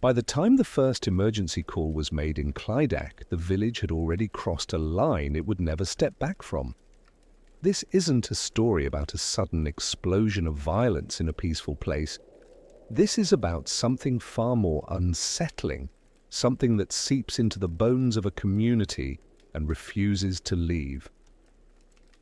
By the time the first emergency call was made in Clydach, the village had already crossed a line it would never step back from. This isn't a story about a sudden explosion of violence in a peaceful place. This is about something far more unsettling, something that seeps into the bones of a community and refuses to leave.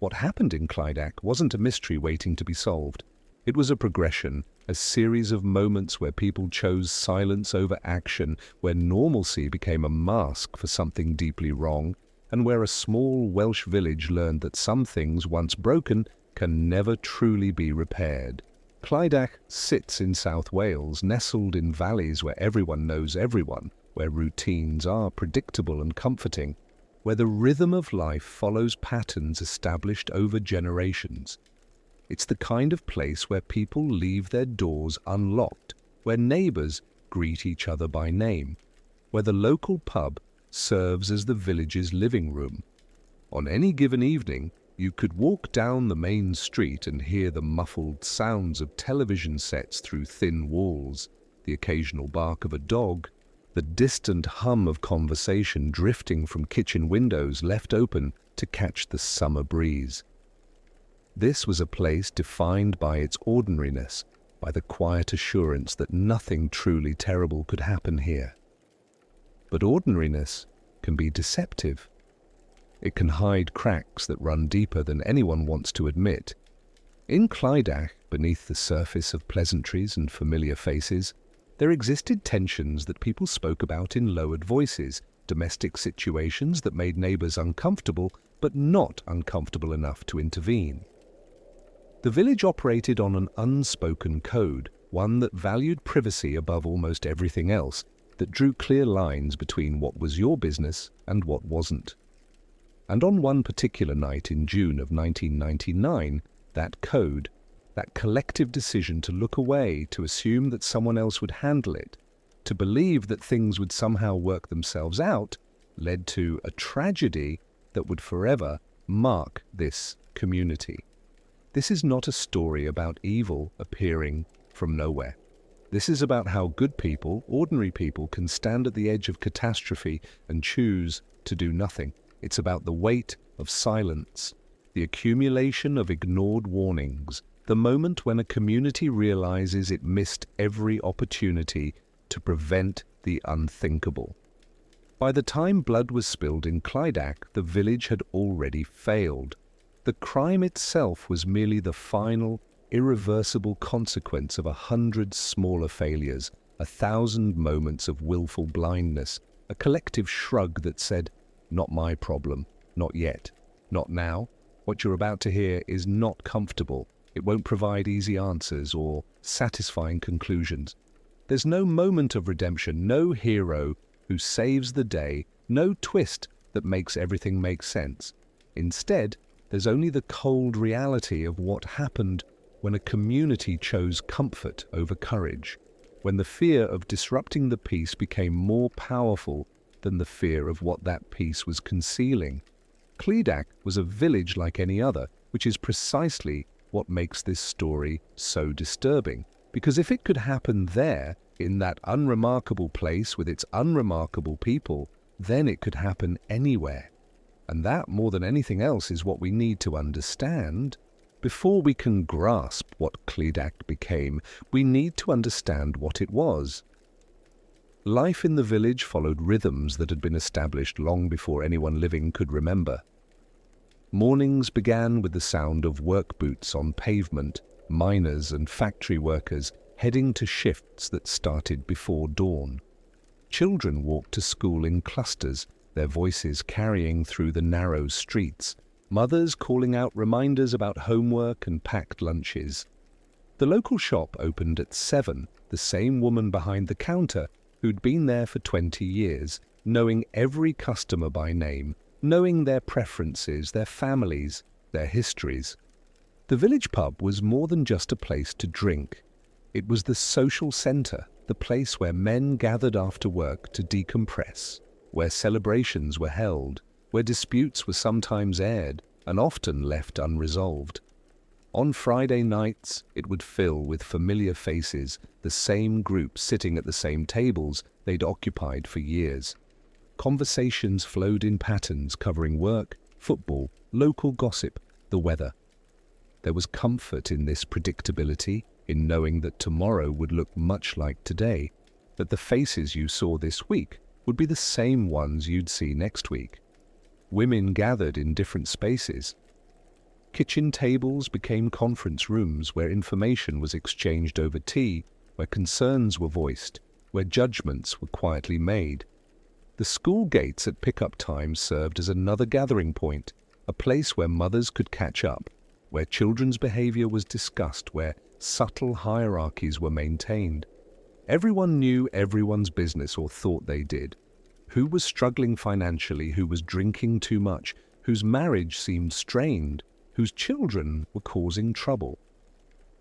What happened in Clydach wasn't a mystery waiting to be solved. It was a progression, a series of moments where people chose silence over action, where normalcy became a mask for something deeply wrong, and where a small Welsh village learned that some things, once broken, can never truly be repaired. Clydach sits in South Wales, nestled in valleys where everyone knows everyone, where routines are predictable and comforting, where the rhythm of life follows patterns established over generations. It's the kind of place where people leave their doors unlocked, where neighbours greet each other by name, where the local pub serves as the village's living room. On any given evening, you could walk down the main street and hear the muffled sounds of television sets through thin walls, the occasional bark of a dog, the distant hum of conversation drifting from kitchen windows left open to catch the summer breeze. This was a place defined by its ordinariness, by the quiet assurance that nothing truly terrible could happen here. But ordinariness can be deceptive. It can hide cracks that run deeper than anyone wants to admit. In Clydach, beneath the surface of pleasantries and familiar faces, there existed tensions that people spoke about in lowered voices, domestic situations that made neighbours uncomfortable, but not uncomfortable enough to intervene. The village operated on an unspoken code, one that valued privacy above almost everything else, that drew clear lines between what was your business and what wasn't. And on one particular night in June of 1999, that code, that collective decision to look away, to assume that someone else would handle it, to believe that things would somehow work themselves out, led to a tragedy that would forever mark this community. This is not a story about evil appearing from nowhere. This is about how good people, ordinary people, can stand at the edge of catastrophe and choose to do nothing. It's about the weight of silence, the accumulation of ignored warnings, the moment when a community realizes it missed every opportunity to prevent the unthinkable. By the time blood was spilled in Clydach, the village had already failed. The crime itself was merely the final, irreversible consequence of 100 smaller failures, 1,000 moments of willful blindness, a collective shrug that said, "Not my problem, not yet, not now. What you're about to hear is not comfortable. It won't provide easy answers or satisfying conclusions. There's no moment of redemption, no hero who saves the day, no twist that makes everything make sense. Instead, there's only the cold reality of what happened when a community chose comfort over courage, when the fear of disrupting the peace became more powerful than the fear of what that peace was concealing. Clydach was a village like any other, which is precisely what makes this story so disturbing. Because if it could happen there, in that unremarkable place with its unremarkable people, then it could happen anywhere. And that, more than anything else, is what we need to understand. Before we can grasp what Clydach became, we need to understand what it was. Life in the village followed rhythms that had been established long before anyone living could remember. Mornings began with the sound of work boots on pavement, miners and factory workers heading to shifts that started before dawn. Children walked to school in clusters, their voices carrying through the narrow streets, mothers calling out reminders about homework and packed lunches. The local shop opened at 7, the same woman behind the counter who'd been there for 20 years, knowing every customer by name, knowing their preferences, their families, their histories. The village pub was more than just a place to drink. It was the social centre, the place where men gathered after work to decompress, where celebrations were held, where disputes were sometimes aired and often left unresolved. On Friday nights, it would fill with familiar faces, the same group sitting at the same tables they'd occupied for years. Conversations flowed in patterns covering work, football, local gossip, the weather. There was comfort in this predictability, in knowing that tomorrow would look much like today, that the faces you saw this week would be the same ones you'd see next week. Women gathered in different spaces. Kitchen tables became conference rooms where information was exchanged over tea, where concerns were voiced, where judgments were quietly made. The school gates at pickup time served as another gathering point, a place where mothers could catch up, where children's behavior was discussed, where subtle hierarchies were maintained. Everyone knew everyone's business, or thought they did. Who was struggling financially, who was drinking too much, whose marriage seemed strained, whose children were causing trouble.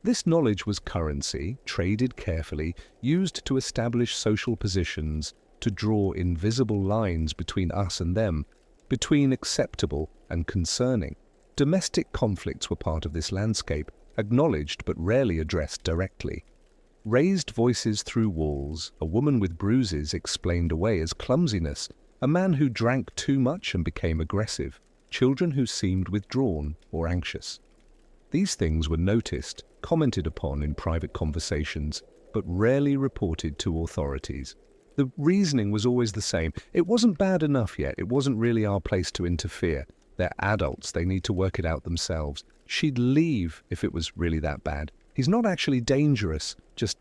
This knowledge was currency, traded carefully, used to establish social positions, to draw invisible lines between us and them, between acceptable and concerning. Domestic conflicts were part of this landscape, acknowledged but rarely addressed directly. Raised voices through walls, a woman with bruises explained away as clumsiness, a man who drank too much and became aggressive, children who seemed withdrawn or anxious. These things were noticed, commented upon in private conversations, but rarely reported to authorities. The reasoning was always the same. It wasn't bad enough yet. It wasn't really our place to interfere. They're adults. They need to work it out themselves. She'd leave if it was really that bad. He's not actually dangerous, just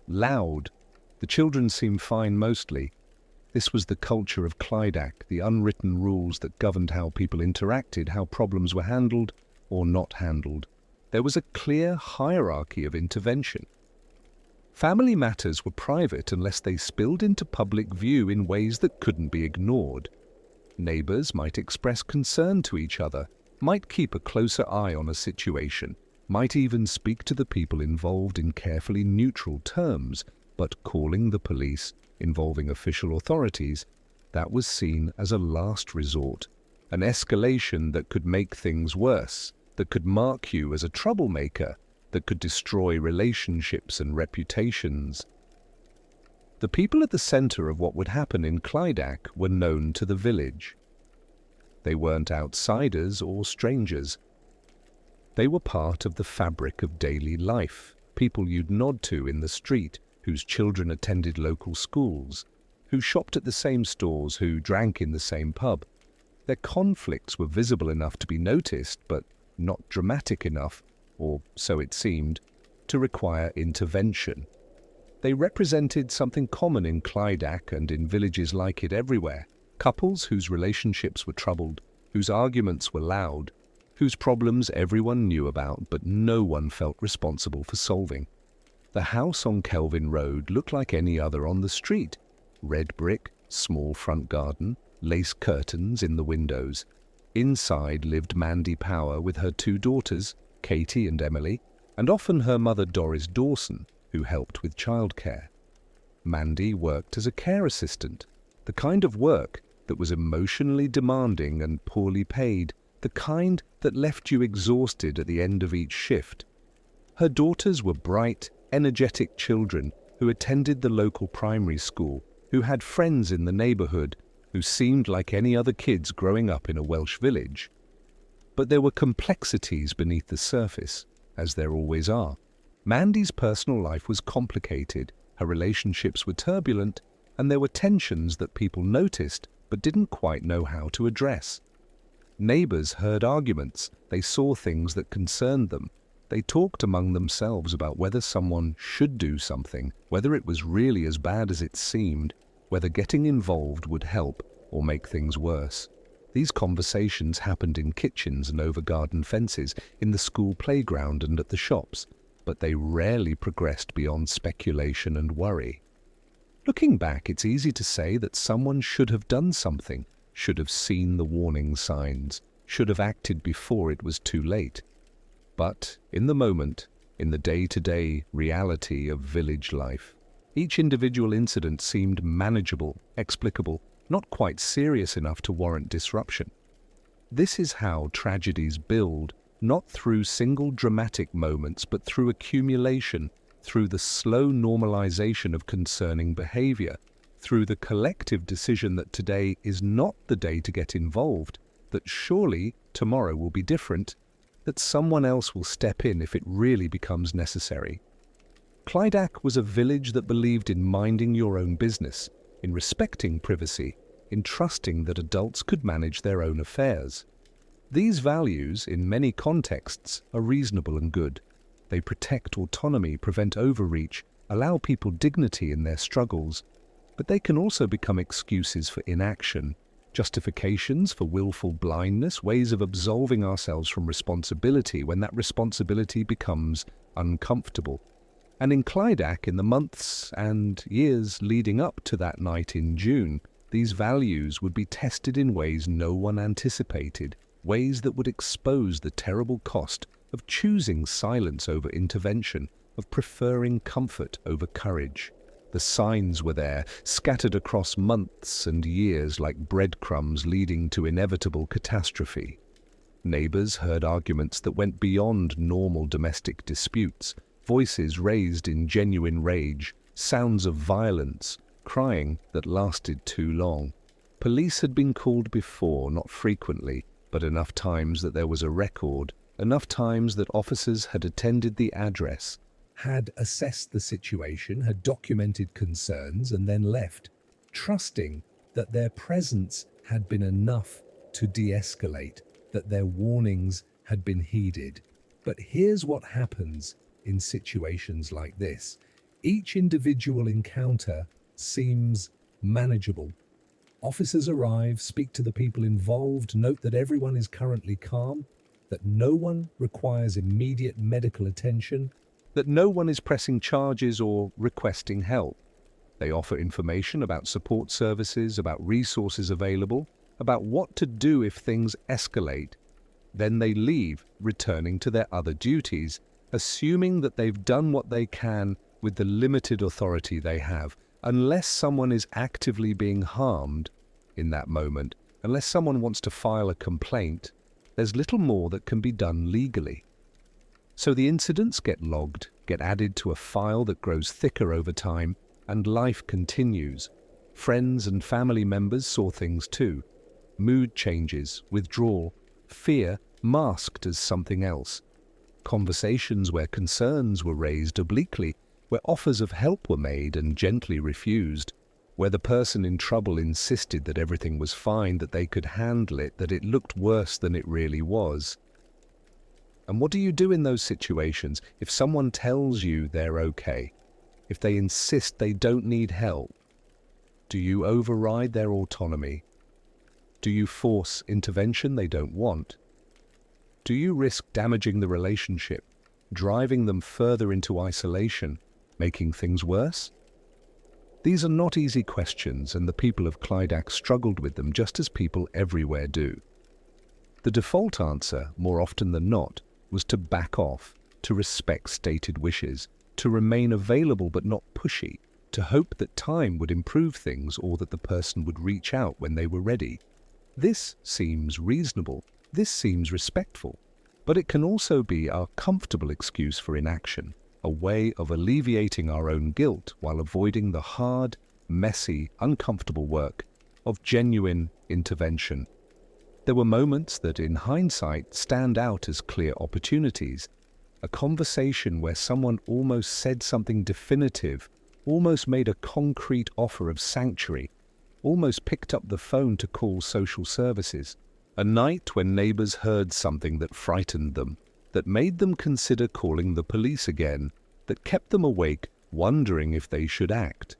loud. The children seem fine mostly. This was the culture of Clydach, the unwritten rules that governed how people interacted, how problems were handled or not handled. There was a clear hierarchy of intervention. Family matters were private unless they spilled into public view in ways that couldn't be ignored. Neighbors might express concern to each other, might keep a closer eye on a situation, might even speak to the people involved in carefully neutral terms, but calling the police, involving official authorities, that was seen as a last resort, an escalation that could make things worse, that could mark you as a troublemaker, that could destroy relationships and reputations. The people at the center of what would happen in Clydach were known to the village. They weren't outsiders or strangers. They were part of the fabric of daily life, people you'd nod to in the street, whose children attended local schools, who shopped at the same stores, who drank in the same pub. Their conflicts were visible enough to be noticed, but not dramatic enough, or so it seemed, to require intervention. They represented something common in Clydach and in villages like it everywhere. Couples whose relationships were troubled, whose arguments were loud, whose problems everyone knew about but no one felt responsible for solving. The house on Kelvin Road looked like any other on the street. Red brick, small front garden, lace curtains in the windows. Inside lived Mandy Power with her two daughters, Katie and Emily, and often her mother Doris Dawson, who helped with childcare. Mandy worked as a care assistant, the kind of work that was emotionally demanding and poorly paid, the kind that left you exhausted at the end of each shift. Her daughters were bright, energetic children who attended the local primary school, who had friends in the neighborhood, who seemed like any other kids growing up in a Welsh village. But there were complexities beneath the surface, as there always are. Mandy's personal life was complicated, her relationships were turbulent, and there were tensions that people noticed but didn't quite know how to address. Neighbors heard arguments, they saw things that concerned them. They talked among themselves about whether someone should do something, whether it was really as bad as it seemed, whether getting involved would help or make things worse. These conversations happened in kitchens and over garden fences, in the school playground and at the shops, but they rarely progressed beyond speculation and worry. Looking back, it's easy to say that someone should have done something, should have seen the warning signs, should have acted before it was too late. But in the moment, in the day-to-day reality of village life, each individual incident seemed manageable, explicable, not quite serious enough to warrant disruption. This is how tragedies build, not through single dramatic moments, but through accumulation, through the slow normalization of concerning behavior, through the collective decision that today is not the day to get involved, that surely tomorrow will be different, that someone else will step in if it really becomes necessary. Clydach was a village that believed in minding your own business, in respecting privacy, in trusting that adults could manage their own affairs. These values, in many contexts, are reasonable and good. They protect autonomy, prevent overreach, allow people dignity in their struggles, but they can also become excuses for inaction, justifications for willful blindness, ways of absolving ourselves from responsibility when that responsibility becomes uncomfortable. And in Clydach, in the months and years leading up to that night in June, these values would be tested in ways no one anticipated, ways that would expose the terrible cost of choosing silence over intervention, of preferring comfort over courage. The signs were there, scattered across months and years like breadcrumbs leading to inevitable catastrophe. Neighbors heard arguments that went beyond normal domestic disputes, voices raised in genuine rage, sounds of violence, crying that lasted too long. Police had been called before, not frequently, but enough times that there was a record, enough times that officers had attended the address, had assessed the situation, had documented concerns, and then left, trusting that their presence had been enough to de-escalate, that their warnings had been heeded. But here's what happens in situations like this. Each individual encounter seems manageable. Officers arrive, speak to the people involved, note that everyone is currently calm, that no one requires immediate medical attention, that no one is pressing charges or requesting help. They offer information about support services, about resources available, about what to do if things escalate. Then they leave, returning to their other duties, assuming that they've done what they can with the limited authority they have. Unless someone is actively being harmed in that moment, unless someone wants to file a complaint, there's little more that can be done legally. So the incidents get logged, get added to a file that grows thicker over time, and life continues. Friends and family members saw things too. Mood changes, withdrawal, fear masked as something else. Conversations where concerns were raised obliquely, where offers of help were made and gently refused, where the person in trouble insisted that everything was fine, that they could handle it, that it looked worse than it really was. And what do you do in those situations if someone tells you they're okay? If they insist they don't need help? Do you override their autonomy? Do you force intervention they don't want? Do you risk damaging the relationship, driving them further into isolation, making things worse? These are not easy questions, and the people of Clydach struggled with them just as people everywhere do. The default answer, more often than not, was to back off, to respect stated wishes, to remain available but not pushy, to hope that time would improve things or that the person would reach out when they were ready. This seems reasonable, this seems respectful, but it can also be our comfortable excuse for inaction, a way of alleviating our own guilt while avoiding the hard, messy, uncomfortable work of genuine intervention. There were moments that, in hindsight, stand out as clear opportunities. A conversation where someone almost said something definitive, almost made a concrete offer of sanctuary, almost picked up the phone to call social services. A night when neighbors heard something that frightened them, that made them consider calling the police again, that kept them awake, wondering if they should act.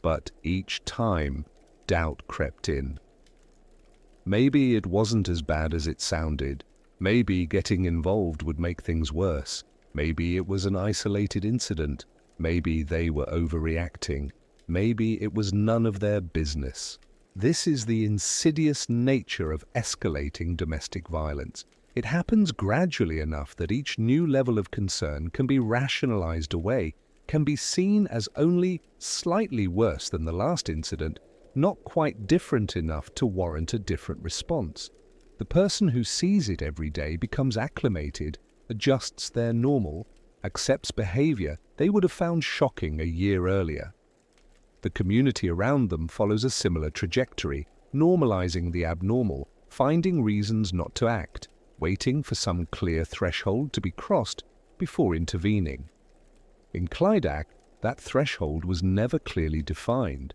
But each time, doubt crept in. Maybe it wasn't as bad as it sounded. Maybe getting involved would make things worse. Maybe it was an isolated incident. Maybe they were overreacting. Maybe it was none of their business. This is the insidious nature of escalating domestic violence. It happens gradually enough that each new level of concern can be rationalized away, can be seen as only slightly worse than the last incident, not quite different enough to warrant a different response. The person who sees it every day becomes acclimated, adjusts their normal, accepts behavior they would have found shocking a year earlier. The community around them follows a similar trajectory, normalizing the abnormal, finding reasons not to act, waiting for some clear threshold to be crossed before intervening. In Clydach, that threshold was never clearly defined.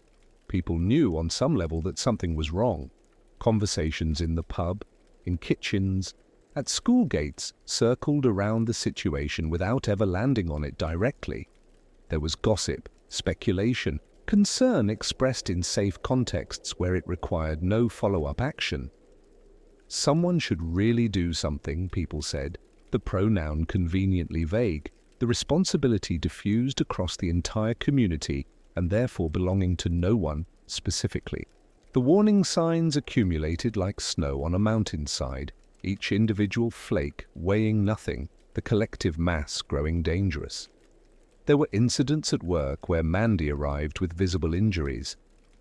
People knew on some level that something was wrong. Conversations in the pub, in kitchens, at school gates circled around the situation without ever landing on it directly. There was gossip, speculation, concern expressed in safe contexts where it required no follow-up action. Someone should really do something, people said, the pronoun conveniently vague, the responsibility diffused across the entire community and therefore belonging to no one specifically. The warning signs accumulated like snow on a mountainside, each individual flake weighing nothing, the collective mass growing dangerous. There were incidents at work where Mandy arrived with visible injuries.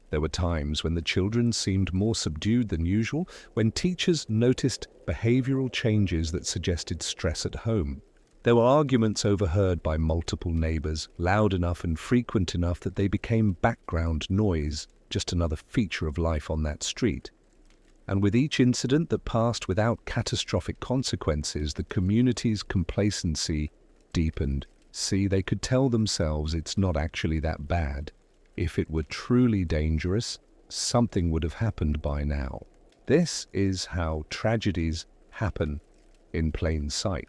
There were times when the children seemed more subdued than usual, when teachers noticed behavioral changes that suggested stress at home. There were arguments overheard by multiple neighbors, loud enough and frequent enough that they became background noise, just another feature of life on that street. And with each incident that passed without catastrophic consequences, the community's complacency deepened. See, they could tell themselves it's not actually that bad. If it were truly dangerous, something would have happened by now. This is how tragedies happen in plain sight.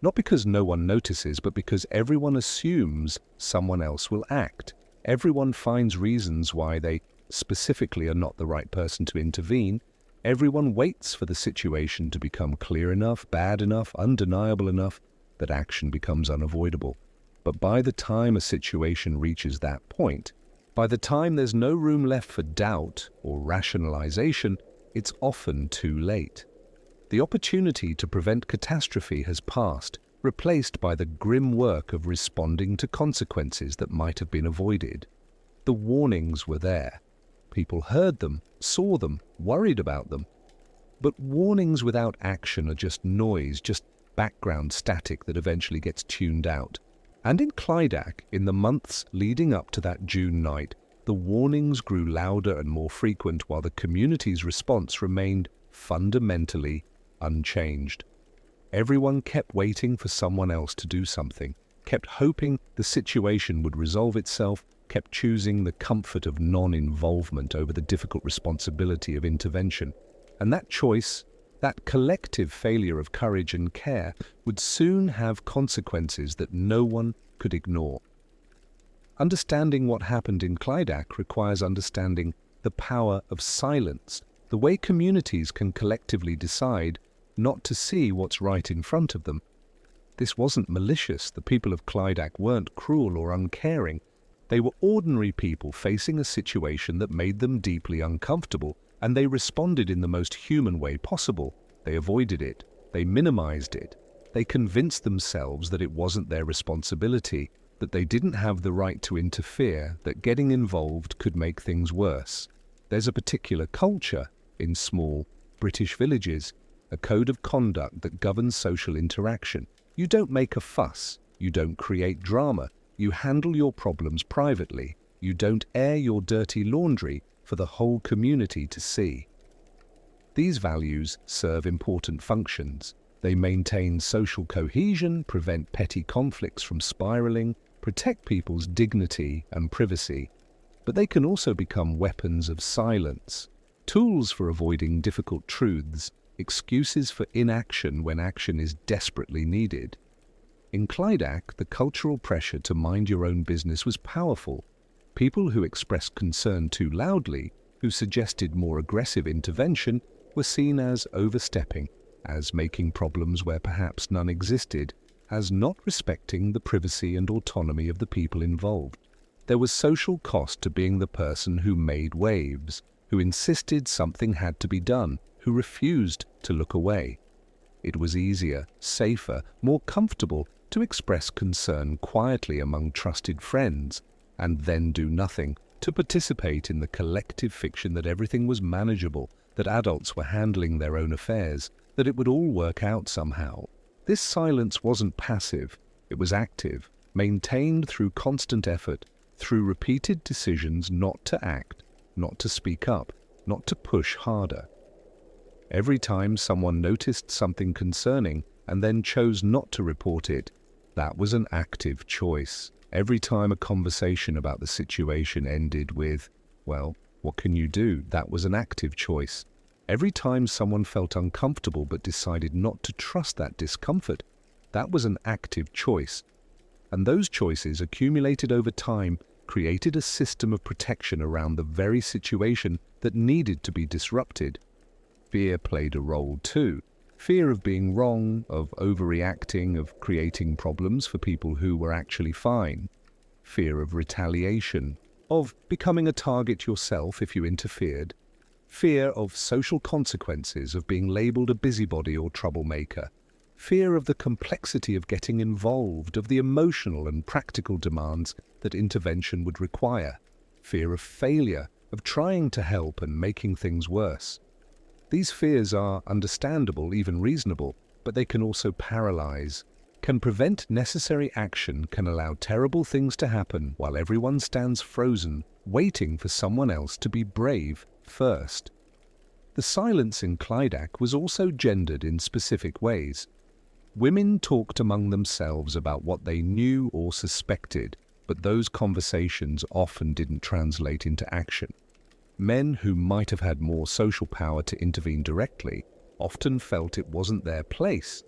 Not because no one notices, but because everyone assumes someone else will act. Everyone finds reasons why they specifically are not the right person to intervene. Everyone waits for the situation to become clear enough, bad enough, undeniable enough that action becomes unavoidable. But by the time a situation reaches that point, by the time there's no room left for doubt or rationalization, it's often too late. The opportunity to prevent catastrophe has passed, replaced by the grim work of responding to consequences that might have been avoided. The warnings were there. People heard them, saw them, worried about them. But warnings without action are just noise, just background static that eventually gets tuned out. And in Clydach, in the months leading up to that June night, the warnings grew louder and more frequent while the community's response remained fundamentally unchanged. Everyone kept waiting for someone else to do something, kept hoping the situation would resolve itself, kept choosing the comfort of non-involvement over the difficult responsibility of intervention. And that choice, that collective failure of courage and care, would soon have consequences that no one could ignore. Understanding what happened in Clydach requires understanding the power of silence, the way communities can collectively decide not to see what's right in front of them. This wasn't malicious. The people of Clydach weren't cruel or uncaring. They were ordinary people facing a situation that made them deeply uncomfortable, and they responded in the most human way possible. They avoided it. They minimized it. They convinced themselves that it wasn't their responsibility, that they didn't have the right to interfere, that getting involved could make things worse. There's a particular culture in small British villages, a code of conduct that governs social interaction. You don't make a fuss. You don't create drama. You handle your problems privately. You don't air your dirty laundry for the whole community to see. These values serve important functions. They maintain social cohesion, prevent petty conflicts from spiraling, protect people's dignity and privacy. But they can also become weapons of silence, tools for avoiding difficult truths, excuses for inaction when action is desperately needed. In Clydach, the cultural pressure to mind your own business was powerful. People who expressed concern too loudly, who suggested more aggressive intervention, were seen as overstepping, as making problems where perhaps none existed, as not respecting the privacy and autonomy of the people involved. There was social cost to being the person who made waves, who insisted something had to be done, who refused to look away. It was easier, safer, more comfortable to express concern quietly among trusted friends, and then do nothing, to participate in the collective fiction that everything was manageable, that adults were handling their own affairs, that it would all work out somehow. This silence wasn't passive, it was active, maintained through constant effort, through repeated decisions not to act, not to speak up, not to push harder. Every time someone noticed something concerning and then chose not to report it, that was an active choice. Every time a conversation about the situation ended with, "Well, what can you do?" that was an active choice. Every time someone felt uncomfortable but decided not to trust that discomfort, that was an active choice. And those choices, accumulated over time, created a system of protection around the very situation that needed to be disrupted. Fear played a role too. Fear of being wrong, of overreacting, of creating problems for people who were actually fine. Fear of retaliation, of becoming a target yourself if you interfered. Fear of social consequences, of being labeled a busybody or troublemaker. Fear of the complexity of getting involved, of the emotional and practical demands that intervention would require. Fear of failure, of trying to help and making things worse. These fears are understandable, even reasonable, but they can also paralyze, can prevent necessary action, can allow terrible things to happen while everyone stands frozen, waiting for someone else to be brave first. The silence in Clydach was also gendered in specific ways. Women talked among themselves about what they knew or suspected, but those conversations often didn't translate into action. Men who might have had more social power to intervene directly often felt it wasn't their place,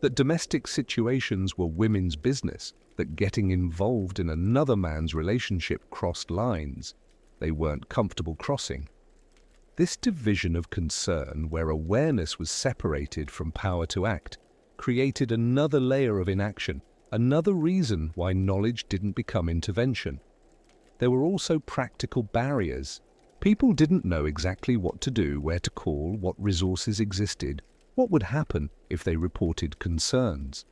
that domestic situations were women's business, that getting involved in another man's relationship crossed lines they weren't comfortable crossing. This division of concern, where awareness was separated from power to act, created another layer of inaction, another reason why knowledge didn't become intervention. There were also practical barriers. People didn't know exactly what to do, where to call, what resources existed, what would happen if they reported concerns.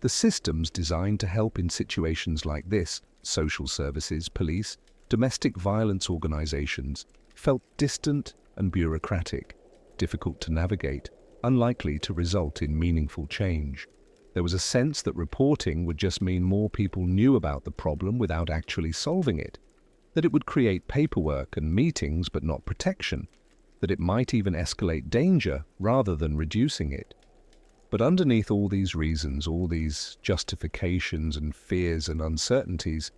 The systems designed to help in situations like this, social services, police, domestic violence organizations, felt distant and bureaucratic, difficult to navigate, unlikely to result in meaningful change. There was a sense that reporting would just mean more people knew about the problem without actually solving it, that it would create paperwork and meetings but not protection, that it might even escalate danger rather than reducing it. But underneath all these reasons, all these justifications and fears and uncertainties,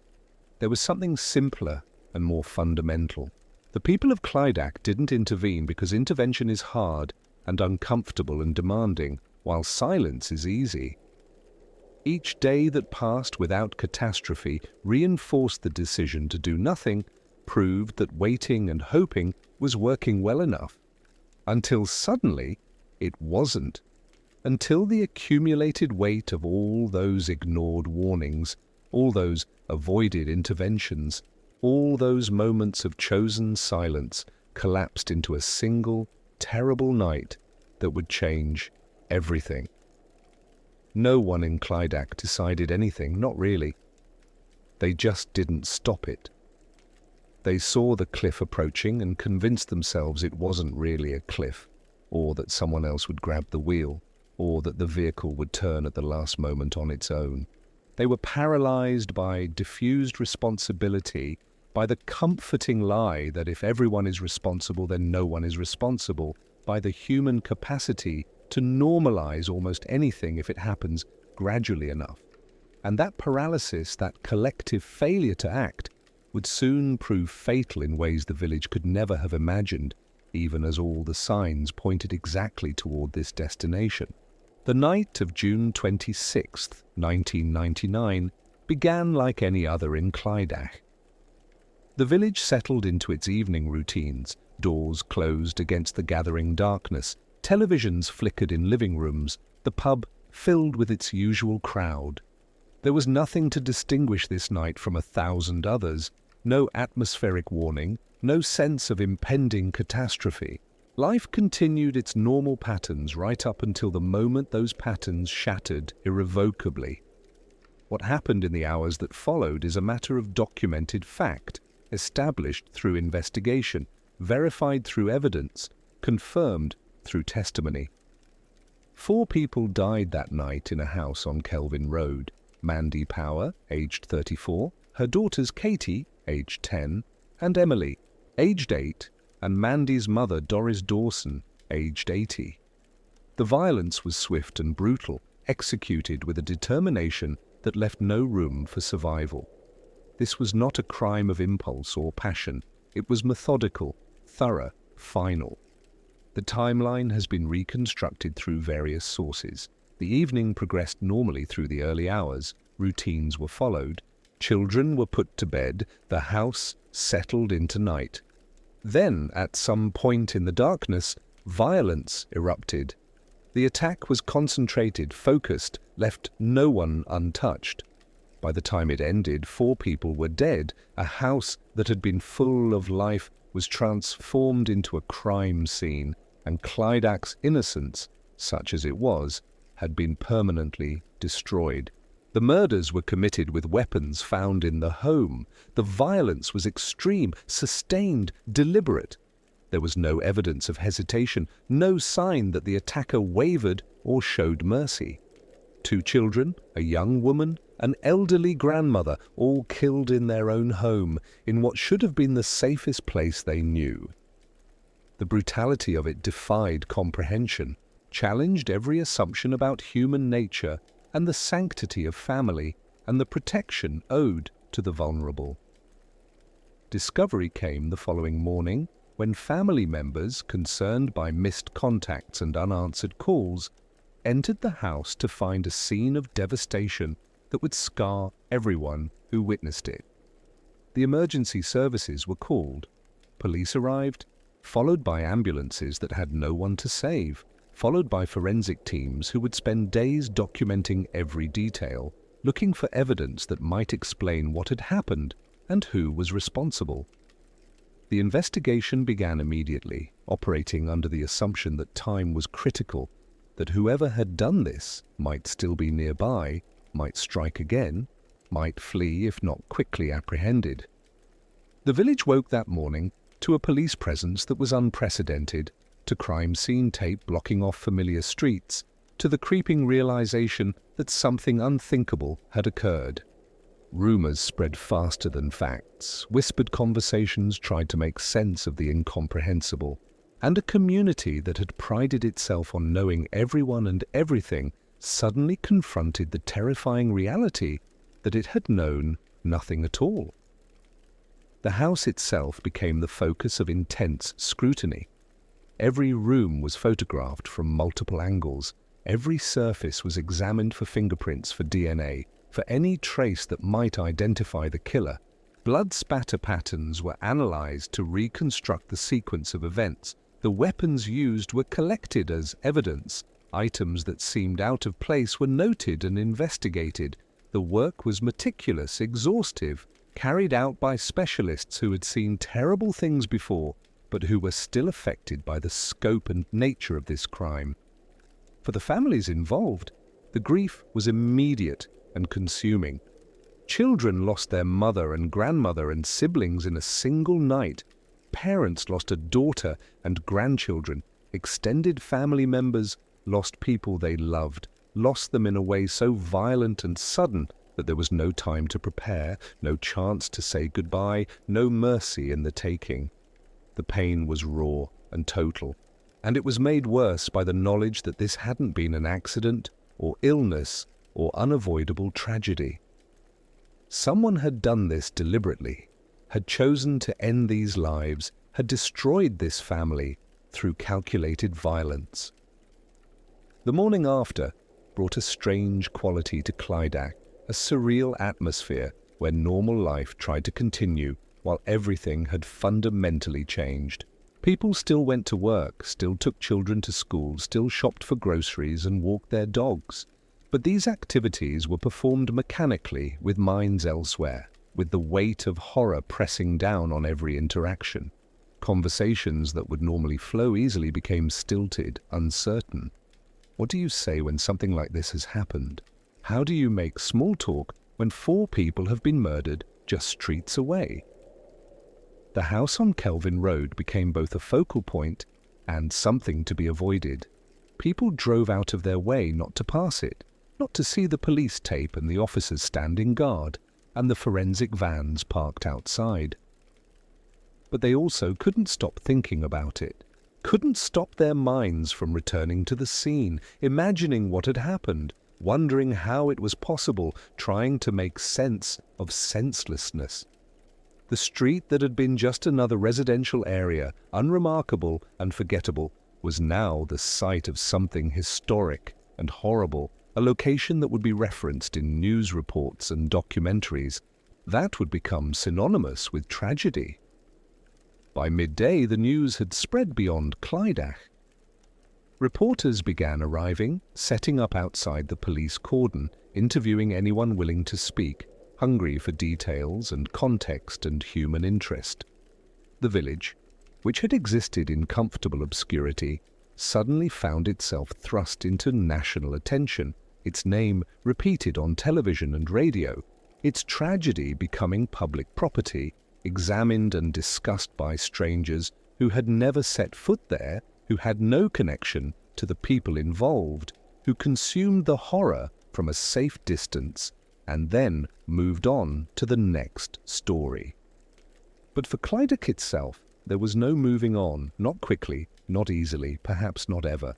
there was something simpler and more fundamental. The people of Clydach didn't intervene because intervention is hard and uncomfortable and demanding, while silence is easy. Each day that passed without catastrophe reinforced the decision to do nothing, proved that waiting and hoping was working well enough. Until suddenly, it wasn't. Until the accumulated weight of all those ignored warnings, all those avoided interventions, all those moments of chosen silence collapsed into a single, terrible night that would change everything. No one in Clydach decided anything, not really. They just didn't stop it. They saw the cliff approaching and convinced themselves it wasn't really a cliff, or that someone else would grab the wheel, or that the vehicle would turn at the last moment on its own. They were paralyzed by diffused responsibility, by the comforting lie that if everyone is responsible, then no one is responsible, by the human capacity to normalize almost anything if it happens gradually enough. And that paralysis, that collective failure to act, would soon prove fatal in ways the village could never have imagined, even as all the signs pointed exactly toward this destination. The night of June 26th, 1999, began like any other in Clydach. The village settled into its evening routines, doors closed against the gathering darkness, televisions flickered in living rooms, the pub filled with its usual crowd. There was nothing to distinguish this night from 1,000 others, no atmospheric warning, no sense of impending catastrophe. Life continued its normal patterns right up until the moment those patterns shattered irrevocably. What happened in the hours that followed is a matter of documented fact, established through investigation, verified through evidence, confirmed through testimony. 4 people died that night in a house on Kelvin Road. Mandy Power, aged 34, her daughters Katie, aged 10, and Emily, aged 8, and Mandy's mother Doris Dawson, aged 80. The violence was swift and brutal, executed with a determination that left no room for survival. This was not a crime of impulse or passion. It was methodical, thorough, final. The timeline has been reconstructed through various sources. The evening progressed normally through the early hours. Routines were followed. Children were put to bed. The house settled into night. Then, at some point in the darkness, violence erupted. The attack was concentrated, focused, left no one untouched. By the time it ended, 4 people were dead. A house that had been full of life was transformed into a crime scene, and Clydach's innocence, such as it was, had been permanently destroyed. The murders were committed with weapons found in the home. The violence was extreme, sustained, deliberate. There was no evidence of hesitation, no sign that the attacker wavered or showed mercy. 2 children, a young woman, an elderly grandmother, all killed in their own home, in what should have been the safest place they knew. The brutality of it defied comprehension, challenged every assumption about human nature and the sanctity of family and the protection owed to the vulnerable. Discovery came the following morning when family members, concerned by missed contacts and unanswered calls, entered the house to find a scene of devastation that would scar everyone who witnessed it. The emergency services were called. Police arrived, followed by ambulances that had no one to save, followed by forensic teams who would spend days documenting every detail, looking for evidence that might explain what had happened and who was responsible. The investigation began immediately, operating under the assumption that time was critical, that whoever had done this might still be nearby, might strike again, might flee if not quickly apprehended. The village woke that morning to a police presence that was unprecedented, to crime scene tape blocking off familiar streets, to the creeping realization that something unthinkable had occurred. Rumors spread faster than facts, whispered conversations tried to make sense of the incomprehensible, and a community that had prided itself on knowing everyone and everything suddenly confronted the terrifying reality that it had known nothing at all. The house itself became the focus of intense scrutiny. Every room was photographed from multiple angles. Every surface was examined for fingerprints, for DNA, for any trace that might identify the killer. Blood spatter patterns were analyzed to reconstruct the sequence of events. The weapons used were collected as evidence. Items that seemed out of place were noted and investigated. The work was meticulous, exhaustive, carried out by specialists who had seen terrible things before, but who were still affected by the scope and nature of this crime. For the families involved, the grief was immediate and consuming. Children lost their mother and grandmother and siblings in a single night. Parents lost a daughter and grandchildren. Extended family members lost people they loved, lost them in a way so violent and sudden that there was no time to prepare, no chance to say goodbye, no mercy in the taking. The pain was raw and total, and it was made worse by the knowledge that this hadn't been an accident or illness or unavoidable tragedy. Someone had done this deliberately, had chosen to end these lives, had destroyed this family through calculated violence. The morning after brought a strange quality to Clydach, a surreal atmosphere where normal life tried to continue while everything had fundamentally changed. People still went to work, still took children to school, still shopped for groceries and walked their dogs. But these activities were performed mechanically with minds elsewhere, with the weight of horror pressing down on every interaction. Conversations that would normally flow easily became stilted, uncertain. What do you say when something like this has happened? How do you make small talk when 4 people have been murdered just streets away? The house on Kelvin Road became both a focal point and something to be avoided. People drove out of their way not to pass it, not to see the police tape and the officers standing guard, and the forensic vans parked outside. But they also couldn't stop thinking about it, couldn't stop their minds from returning to the scene, imagining what had happened, wondering how it was possible, trying to make sense of senselessness. The street that had been just another residential area, unremarkable and forgettable, was now the site of something historic and horrible, a location that would be referenced in news reports and documentaries. That would become synonymous with tragedy. By midday, the news had spread beyond Clydach. Reporters began arriving, setting up outside the police cordon, interviewing anyone willing to speak, hungry for details and context and human interest. The village, which had existed in comfortable obscurity, suddenly found itself thrust into national attention, its name repeated on television and radio, its tragedy becoming public property, examined and discussed by strangers who had never set foot there, who had no connection to the people involved, who consumed the horror from a safe distance and then moved on to the next story. But for Clydach itself, there was no moving on, not quickly, not easily, perhaps not ever.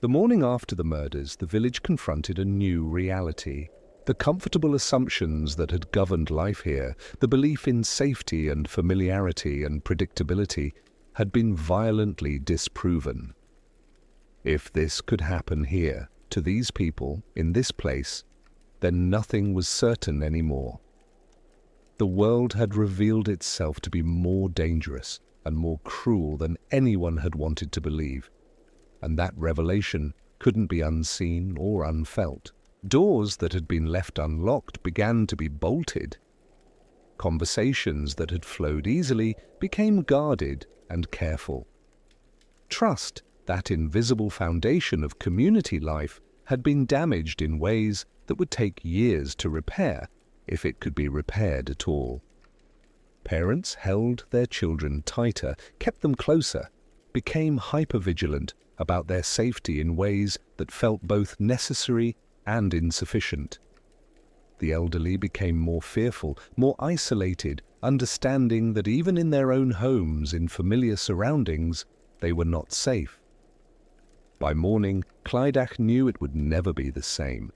The morning after the murders, the village confronted a new reality. The comfortable assumptions that had governed life here, the belief in safety and familiarity and predictability, had been violently disproven. If this could happen here, to these people, in this place, then nothing was certain anymore. The world had revealed itself to be more dangerous and more cruel than anyone had wanted to believe, and that revelation couldn't be unseen or unfelt. Doors that had been left unlocked began to be bolted. Conversations that had flowed easily became guarded and careful. Trust, that invisible foundation of community life, had been damaged in ways that would take years to repair, if it could be repaired at all. Parents held their children tighter, kept them closer, became hypervigilant about their safety in ways that felt both necessary and insufficient. The elderly became more fearful, more isolated, understanding that even in their own homes, in familiar surroundings, they were not safe. By morning, Clydach knew it would never be the same.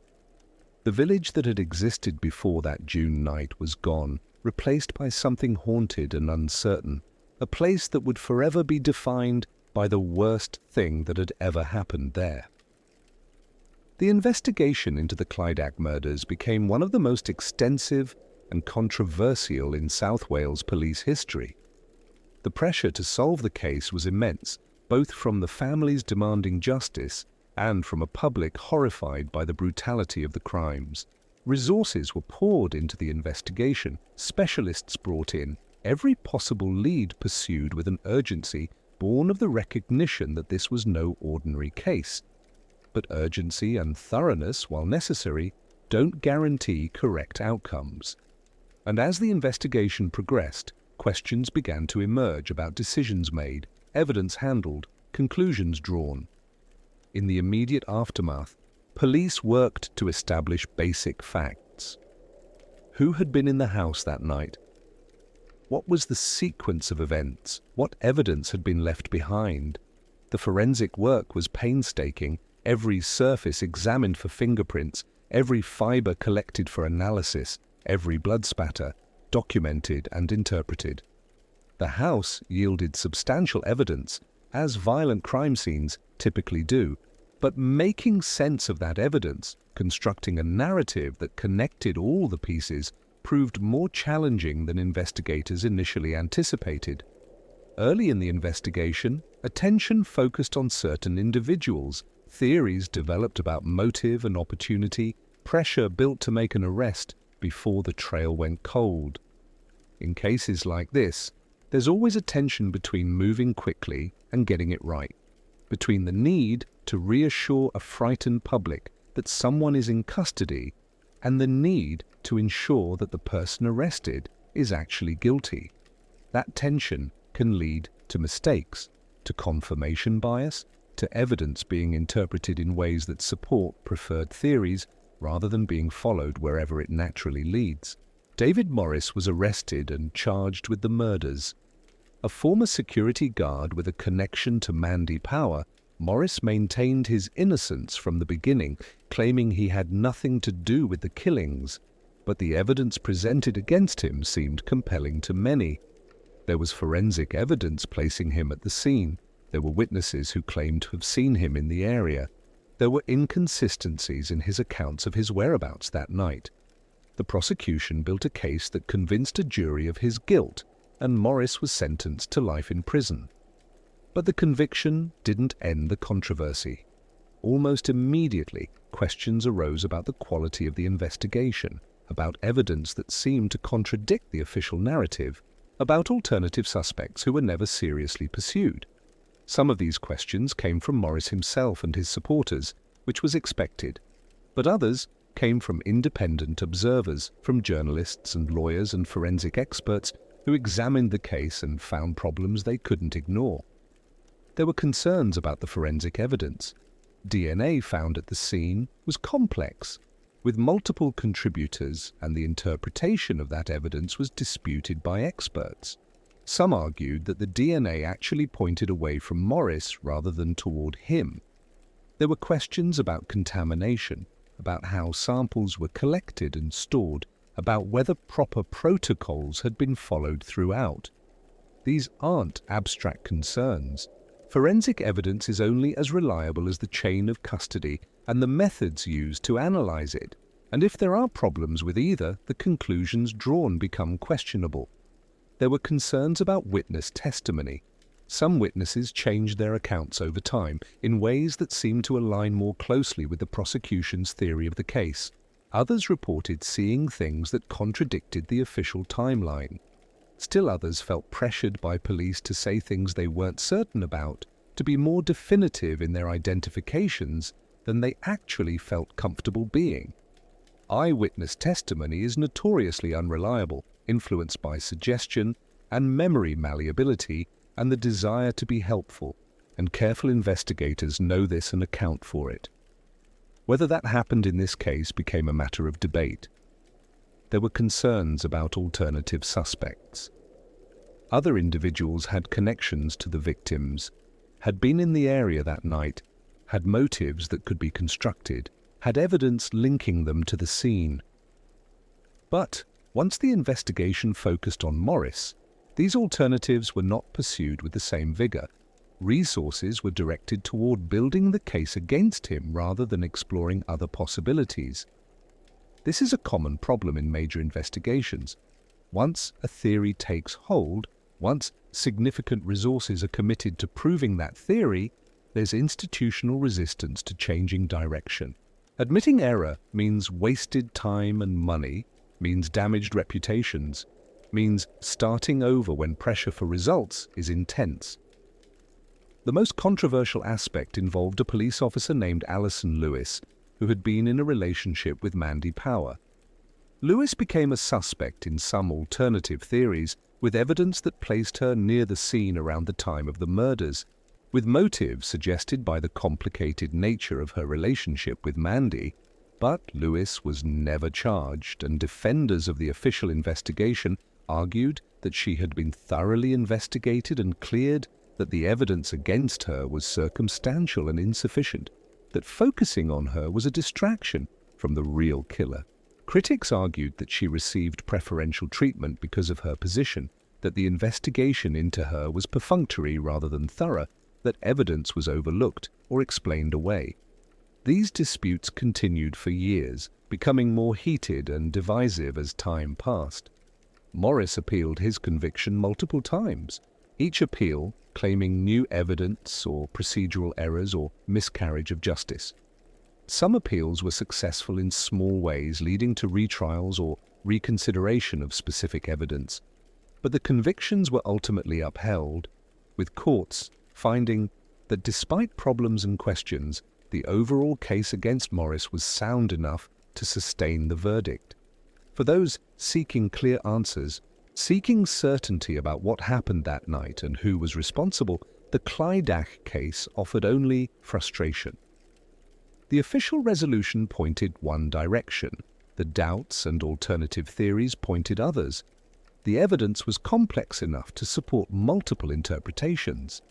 The village that had existed before that June night was gone, replaced by something haunted and uncertain, a place that would forever be defined by the worst thing that had ever happened there. The investigation into the Clydach murders became one of the most extensive and controversial in South Wales police history. The pressure to solve the case was immense, both from the families demanding justice and from a public horrified by the brutality of the crimes. Resources were poured into the investigation, specialists brought in, every possible lead pursued with an urgency born of the recognition that this was no ordinary case. But urgency and thoroughness, while necessary, don't guarantee correct outcomes. And as the investigation progressed, questions began to emerge about decisions made, evidence handled, conclusions drawn. In the immediate aftermath, police worked to establish basic facts. Who had been in the house that night? What was the sequence of events? What evidence had been left behind? The forensic work was painstaking, every surface examined for fingerprints, every fiber collected for analysis, every blood spatter documented and interpreted. The house yielded substantial evidence, as violent crime scenes typically do, but making sense of that evidence, constructing a narrative that connected all the pieces, proved more challenging than investigators initially anticipated. Early in the investigation, attention focused on certain individuals, theories developed about motive and opportunity, pressure built to make an arrest before the trail went cold. In cases like this, there's always a tension between moving quickly and getting it right, between the need to reassure a frightened public that someone is in custody and the need to ensure that the person arrested is actually guilty. That tension can lead to mistakes, to confirmation bias, to evidence being interpreted in ways that support preferred theories rather than being followed wherever it naturally leads. David Morris was arrested and charged with the murders. A former security guard with a connection to Mandy Power, Morris maintained his innocence from the beginning, claiming he had nothing to do with the killings, but the evidence presented against him seemed compelling to many. There was forensic evidence placing him at the scene. There were witnesses who claimed to have seen him in the area. There were inconsistencies in his accounts of his whereabouts that night. The prosecution built a case that convinced a jury of his guilt, and Morris was sentenced to life in prison. But the conviction didn't end the controversy. Almost immediately, questions arose about the quality of the investigation, about evidence that seemed to contradict the official narrative, about alternative suspects who were never seriously pursued. Some of these questions came from Morris himself and his supporters, which was expected, but others came from independent observers, from journalists and lawyers and forensic experts who examined the case and found problems they couldn't ignore. There were concerns about the forensic evidence. DNA found at the scene was complex, with multiple contributors, and the interpretation of that evidence was disputed by experts. Some argued that the DNA actually pointed away from Morris rather than toward him. There were questions about contamination, about how samples were collected and stored, about whether proper protocols had been followed throughout. These aren't abstract concerns. Forensic evidence is only as reliable as the chain of custody and the methods used to analyze it, and if there are problems with either, the conclusions drawn become questionable. There were concerns about witness testimony. Some witnesses changed their accounts over time in ways that seemed to align more closely with the prosecution's theory of the case. Others reported seeing things that contradicted the official timeline. Still others felt pressured by police to say things they weren't certain about, to be more definitive in their identifications than they actually felt comfortable being. Eyewitness testimony is notoriously unreliable, influenced by suggestion and memory malleability and the desire to be helpful, and careful investigators know this and account for it. Whether that happened in this case became a matter of debate. There were concerns about alternative suspects. Other individuals had connections to the victims, had been in the area that night, had motives that could be constructed, had evidence linking them to the scene. But once the investigation focused on Morris, these alternatives were not pursued with the same vigor. Resources were directed toward building the case against him rather than exploring other possibilities. This is a common problem in major investigations. Once a theory takes hold, once significant resources are committed to proving that theory, there's institutional resistance to changing direction. Admitting error means wasted time and money, means damaged reputations, means starting over when pressure for results is intense. The most controversial aspect involved a police officer named Alison Lewis, who had been in a relationship with Mandy Power. Lewis became a suspect in some alternative theories, with evidence that placed her near the scene around the time of the murders, with motives suggested by the complicated nature of her relationship with Mandy. But Lewis was never charged, and defenders of the official investigation argued that she had been thoroughly investigated and cleared, that the evidence against her was circumstantial and insufficient, that focusing on her was a distraction from the real killer. Critics argued that she received preferential treatment because of her position, that the investigation into her was perfunctory rather than thorough, that evidence was overlooked or explained away. These disputes continued for years, becoming more heated and divisive as time passed. Morris appealed his conviction multiple times, each appeal claiming new evidence or procedural errors or miscarriage of justice. Some appeals were successful in small ways, leading to retrials or reconsideration of specific evidence, but the convictions were ultimately upheld, with courts finding that despite problems and questions, the overall case against Morris was sound enough to sustain the verdict. For those seeking clear answers, seeking certainty about what happened that night and who was responsible, the Clydach case offered only frustration. The official resolution pointed one direction. The doubts and alternative theories pointed others. The evidence was complex enough to support multiple interpretations.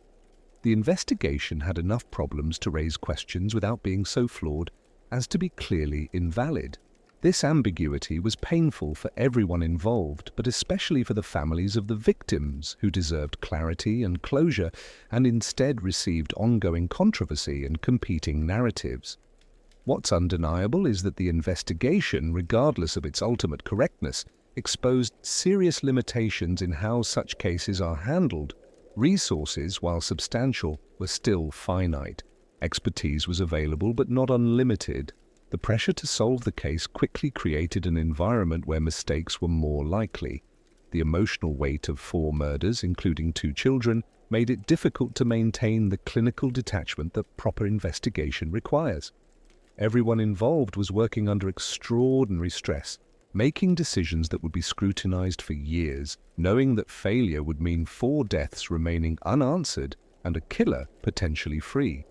The investigation had enough problems to raise questions without being so flawed as to be clearly invalid. This ambiguity was painful for everyone involved, but especially for the families of the victims, who deserved clarity and closure and instead received ongoing controversy and competing narratives. What's undeniable is that the investigation, regardless of its ultimate correctness, exposed serious limitations in how such cases are handled. Resources, while substantial, were still finite. Expertise was available but not unlimited. The pressure to solve the case quickly created an environment where mistakes were more likely. The emotional weight of 4 murders, including 2 children, made it difficult to maintain the clinical detachment that proper investigation requires. Everyone involved was working under extraordinary stress, making decisions that would be scrutinized for years, knowing that failure would mean 4 deaths remaining unanswered and a killer potentially free.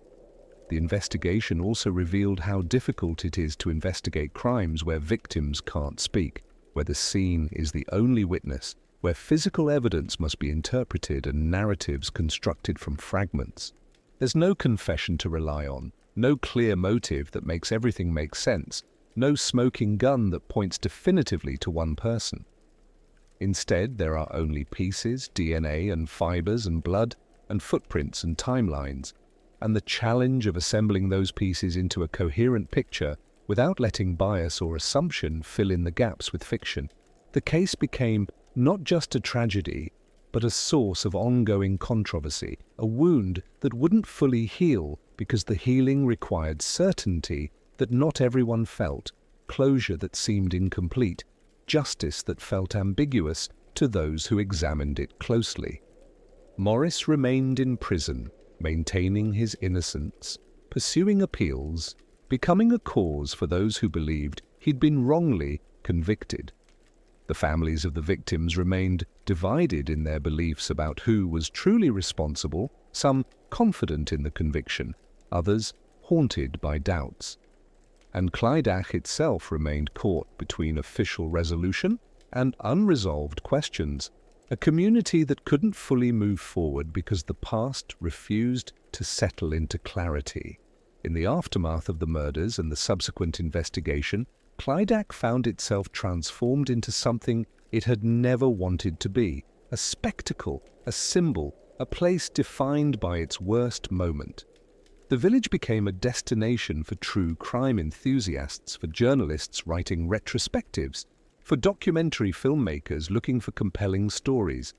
The investigation also revealed how difficult it is to investigate crimes where victims can't speak, where the scene is the only witness, where physical evidence must be interpreted and narratives constructed from fragments. There's no confession to rely on, no clear motive that makes everything make sense, no smoking gun that points definitively to one person. Instead, there are only pieces, DNA and fibers and blood, and footprints and timelines, and the challenge of assembling those pieces into a coherent picture without letting bias or assumption fill in the gaps with fiction. The case became not just a tragedy, but a source of ongoing controversy, a wound that wouldn't fully heal because the healing required certainty that not everyone felt, closure that seemed incomplete, justice that felt ambiguous to those who examined it closely. Morris remained in prison, maintaining his innocence, pursuing appeals, becoming a cause for those who believed he'd been wrongly convicted. The families of the victims remained divided in their beliefs about who was truly responsible, some confident in the conviction, others haunted by doubts. And Clydach itself remained caught between official resolution and unresolved questions, a community that couldn't fully move forward because the past refused to settle into clarity. In the aftermath of the murders and the subsequent investigation, Clydach found itself transformed into something it had never wanted to be, a spectacle, a symbol, a place defined by its worst moment. The village became a destination for true crime enthusiasts, for journalists writing retrospectives, for documentary filmmakers looking for compelling stories.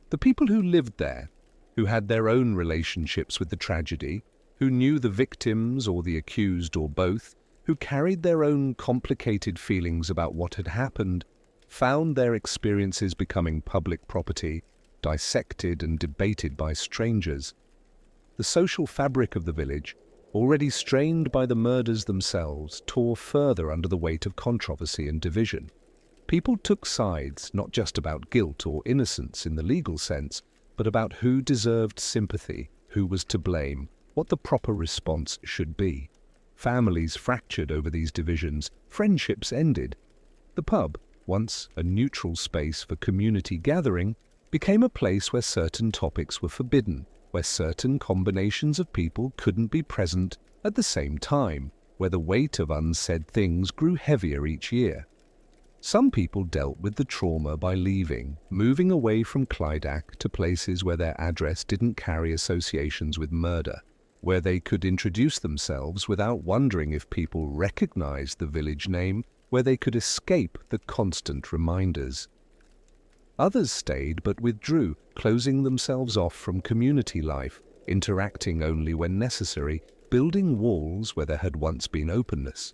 The people who lived there, who had their own relationships with the tragedy, who knew the victims or the accused or both, who carried their own complicated feelings about what had happened, found their experiences becoming public property, dissected and debated by strangers. The social fabric of the village, already strained by the murders themselves, tore further under the weight of controversy and division. People took sides, not just about guilt or innocence in the legal sense, but about who deserved sympathy, who was to blame, what the proper response should be. Families fractured over these divisions, friendships ended. The pub, once a neutral space for community gathering, became a place where certain topics were forbidden, where certain combinations of people couldn't be present at the same time, where the weight of unsaid things grew heavier each year. Some people dealt with the trauma by leaving, moving away from Clydach to places where their address didn't carry associations with murder, where they could introduce themselves without wondering if people recognized the village name, where they could escape the constant reminders. Others stayed but withdrew, closing themselves off from community life, interacting only when necessary, building walls where there had once been openness.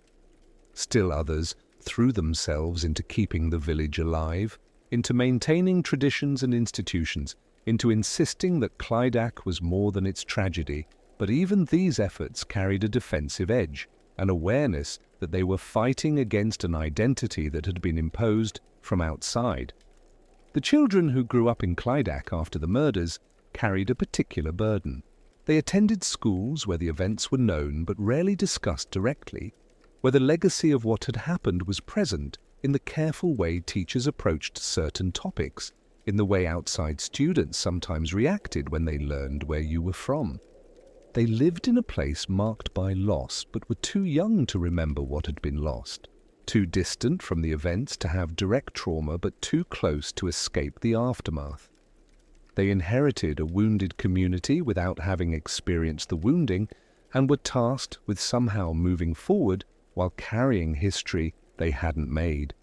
Still others threw themselves into keeping the village alive, into maintaining traditions and institutions, into insisting that Clydach was more than its tragedy, but even these efforts carried a defensive edge, an awareness that they were fighting against an identity that had been imposed from outside. The children who grew up in Clydach after the murders carried a particular burden. They attended schools where the events were known but rarely discussed directly, where the legacy of what had happened was present in the careful way teachers approached certain topics, in the way outside students sometimes reacted when they learned where you were from. They lived in a place marked by loss but were too young to remember what had been lost, too distant from the events to have direct trauma but too close to escape the aftermath. They inherited a wounded community without having experienced the wounding and were tasked with somehow moving forward while carrying history they hadn't made.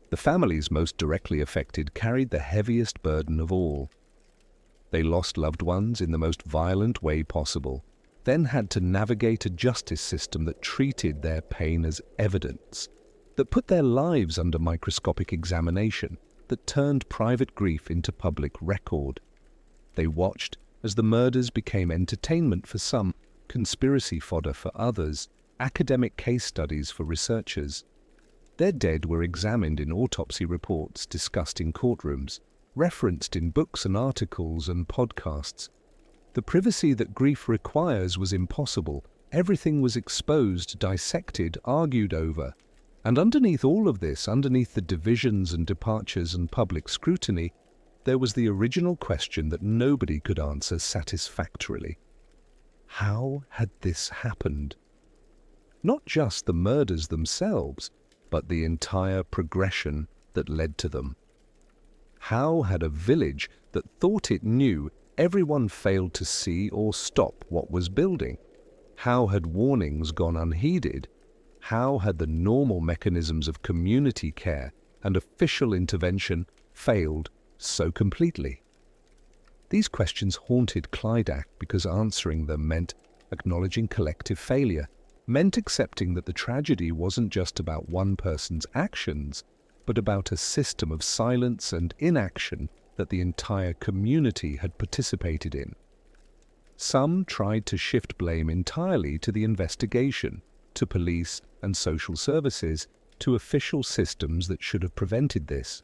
The families most directly affected carried the heaviest burden of all. They lost loved ones in the most violent way possible, then had to navigate a justice system that treated their pain as evidence, that put their lives under microscopic examination, that turned private grief into public record. They watched as the murders became entertainment for some, conspiracy fodder for others, academic case studies for researchers. Their dead were examined in autopsy reports, discussed in courtrooms, referenced in books and articles and podcasts. The privacy that grief requires was impossible. Everything was exposed, dissected, argued over. And underneath all of this, underneath the divisions and departures and public scrutiny, there was the original question that nobody could answer satisfactorily. How had this happened? Not just the murders themselves, but the entire progression that led to them. How had a village that thought it knew everyone failed to see or stop what was building? How had warnings gone unheeded? How had the normal mechanisms of community care and official intervention failed so completely? These questions haunted Clydach because answering them meant acknowledging collective failure, meant accepting that the tragedy wasn't just about one person's actions, but about a system of silence and inaction that the entire community had participated in. Some tried to shift blame entirely to the investigation, to police and social services, to official systems that should have prevented this.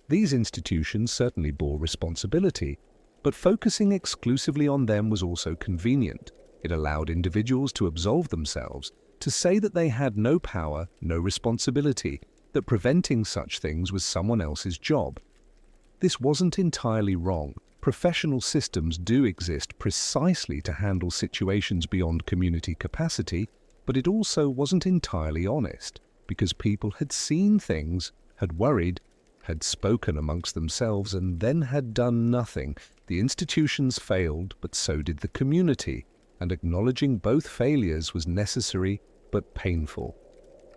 These institutions certainly bore responsibility, but focusing exclusively on them was also convenient. It allowed individuals to absolve themselves, to say that they had no power, no responsibility, that preventing such things was someone else's job. This wasn't entirely wrong. Professional systems do exist precisely to handle situations beyond community capacity, but it also wasn't entirely honest, because people had seen things, had worried, had spoken amongst themselves, and then had done nothing. The institutions failed, but so did the community, and acknowledging both failures was necessary but painful.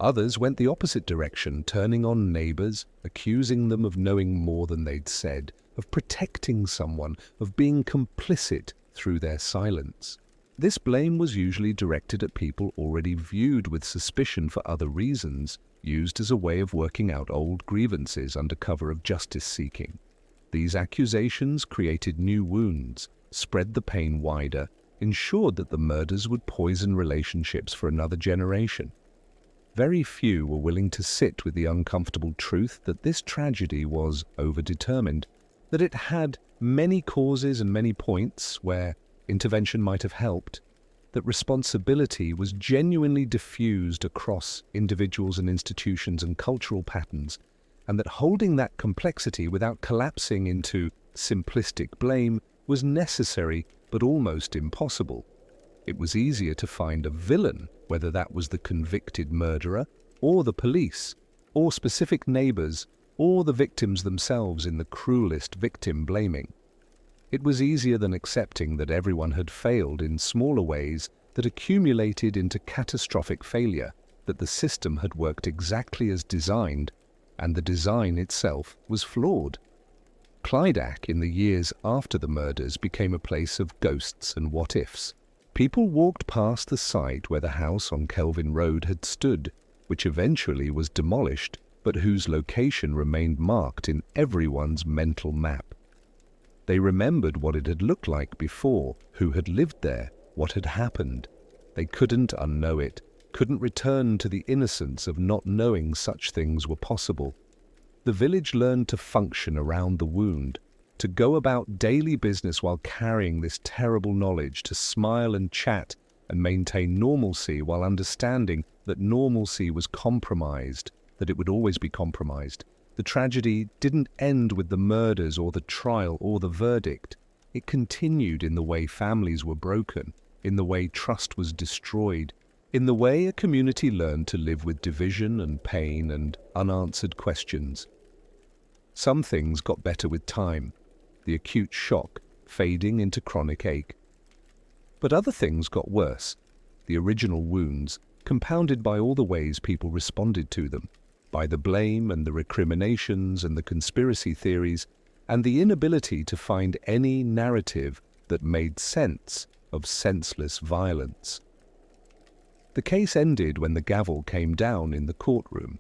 Others went the opposite direction, turning on neighbors, accusing them of knowing more than they'd said, of protecting someone, of being complicit through their silence. This blame was usually directed at people already viewed with suspicion for other reasons, used as a way of working out old grievances under cover of justice seeking. These accusations created new wounds, spread the pain wider, ensured that the murders would poison relationships for another generation. Very few were willing to sit with the uncomfortable truth that this tragedy was overdetermined, that it had many causes and many points where intervention might have helped, that responsibility was genuinely diffused across individuals and institutions and cultural patterns, and that holding that complexity without collapsing into simplistic blame was necessary but almost impossible. It was easier to find a villain, whether that was the convicted murderer, or the police, or specific neighbors, or the victims themselves in the cruelest victim blaming. It was easier than accepting that everyone had failed in smaller ways that accumulated into catastrophic failure, that the system had worked exactly as designed, and the design itself was flawed. Clydach, in the years after the murders, became a place of ghosts and what-ifs. People walked past the site where the house on Kelvin Road had stood, which eventually was demolished, but whose location remained marked in everyone's mental map. They remembered what it had looked like before, who had lived there, what had happened. They couldn't unknow it, couldn't return to the innocence of not knowing such things were possible. The village learned to function around the wound, to go about daily business while carrying this terrible knowledge, to smile and chat and maintain normalcy while understanding that normalcy was compromised, that it would always be compromised. The tragedy didn't end with the murders or the trial or the verdict. It continued in the way families were broken, in the way trust was destroyed, in the way a community learned to live with division and pain and unanswered questions. Some things got better with time, the acute shock fading into chronic ache. But other things got worse, the original wounds, compounded by all the ways people responded to them, by the blame and the recriminations and the conspiracy theories, and the inability to find any narrative that made sense of senseless violence. The case ended when the gavel came down in the courtroom.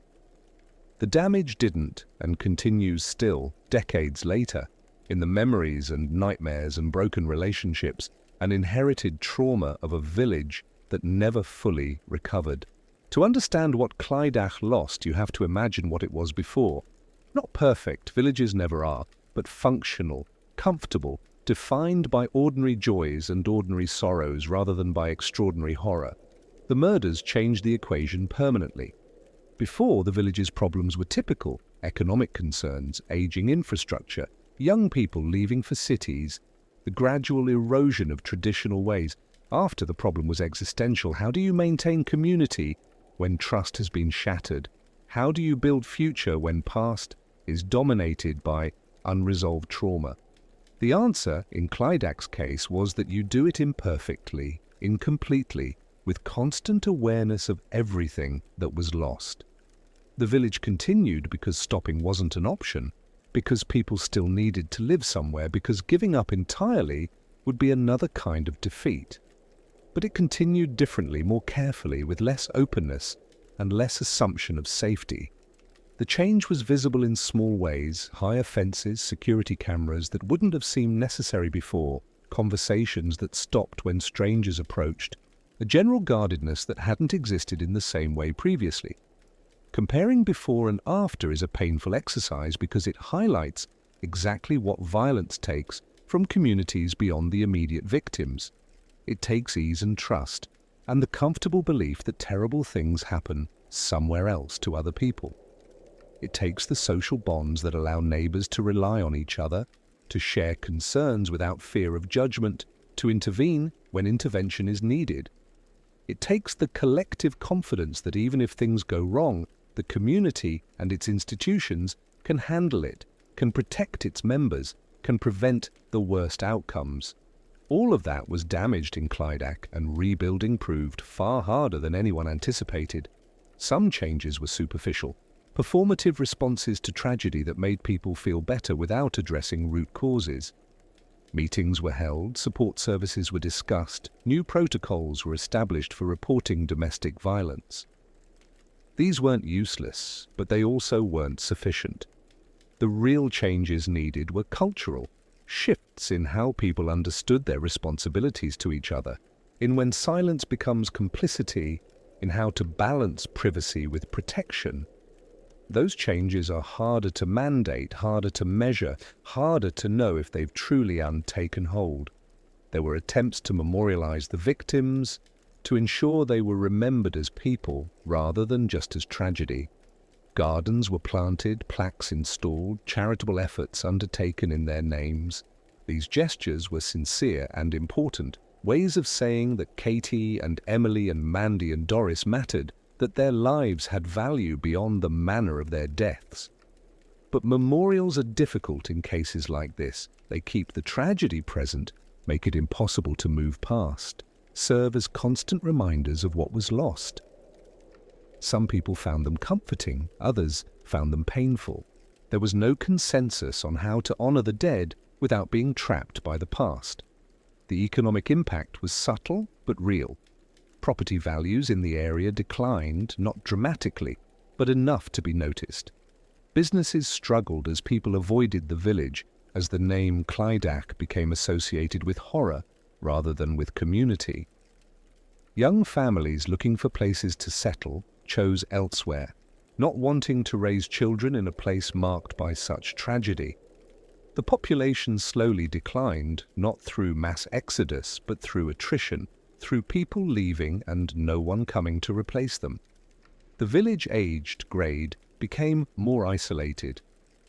The damage didn't, and continues still, decades later, in the memories and nightmares and broken relationships, an inherited trauma of a village that never fully recovered. To understand what Clydach lost, you have to imagine what it was before. Not perfect, villages never are, but functional, comfortable, defined by ordinary joys and ordinary sorrows rather than by extraordinary horror. The murders changed the equation permanently. Before, the village's problems were typical: economic concerns, aging infrastructure, young people leaving for cities, the gradual erosion of traditional ways. After, the problem was existential. How do you maintain community when trust has been shattered? How do you build future when past is dominated by unresolved trauma? The answer, in Clydach's case, was that you do it imperfectly, incompletely, with constant awareness of everything that was lost. The village continued because stopping wasn't an option, because people still needed to live somewhere, because giving up entirely would be another kind of defeat. But it continued differently, more carefully, with less openness and less assumption of safety. The change was visible in small ways: higher fences, security cameras that wouldn't have seemed necessary before, conversations that stopped when strangers approached, a general guardedness that hadn't existed in the same way previously. Comparing before and after is a painful exercise because it highlights exactly what violence takes from communities beyond the immediate victims. It takes ease and trust, and the comfortable belief that terrible things happen somewhere else to other people. It takes the social bonds that allow neighbors to rely on each other, to share concerns without fear of judgment, to intervene when intervention is needed. It takes the collective confidence that even if things go wrong, the community and its institutions can handle it, can protect its members, can prevent the worst outcomes. All of that was damaged in Clydach, and rebuilding proved far harder than anyone anticipated. Some changes were superficial, performative responses to tragedy that made people feel better without addressing root causes. Meetings were held, support services were discussed, new protocols were established for reporting domestic violence. These weren't useless, but they also weren't sufficient. The real changes needed were cultural, shifts in how people understood their responsibilities to each other, in when silence becomes complicity, in how to balance privacy with protection. Those changes are harder to mandate, harder to measure, harder to know if they've truly taken hold. There were attempts to memorialize the victims, to ensure they were remembered as people rather than just as tragedy. Gardens were planted, plaques installed, charitable efforts undertaken in their names. These gestures were sincere and important, ways of saying that Katie and Emily and Mandy and Doris mattered, that their lives had value beyond the manner of their deaths. But memorials are difficult in cases like this. They keep the tragedy present, make it impossible to move past, serve as constant reminders of what was lost. Some people found them comforting, others found them painful. There was no consensus on how to honor the dead without being trapped by the past. The economic impact was subtle but real. Property values in the area declined, not dramatically, but enough to be noticed. Businesses struggled as people avoided the village, as the name Clydach became associated with horror rather than with community. Young families looking for places to settle chose elsewhere, not wanting to raise children in a place marked by such tragedy. The population slowly declined, not through mass exodus, but through attrition, through people leaving and no one coming to replace them. The village-aged grade became more isolated,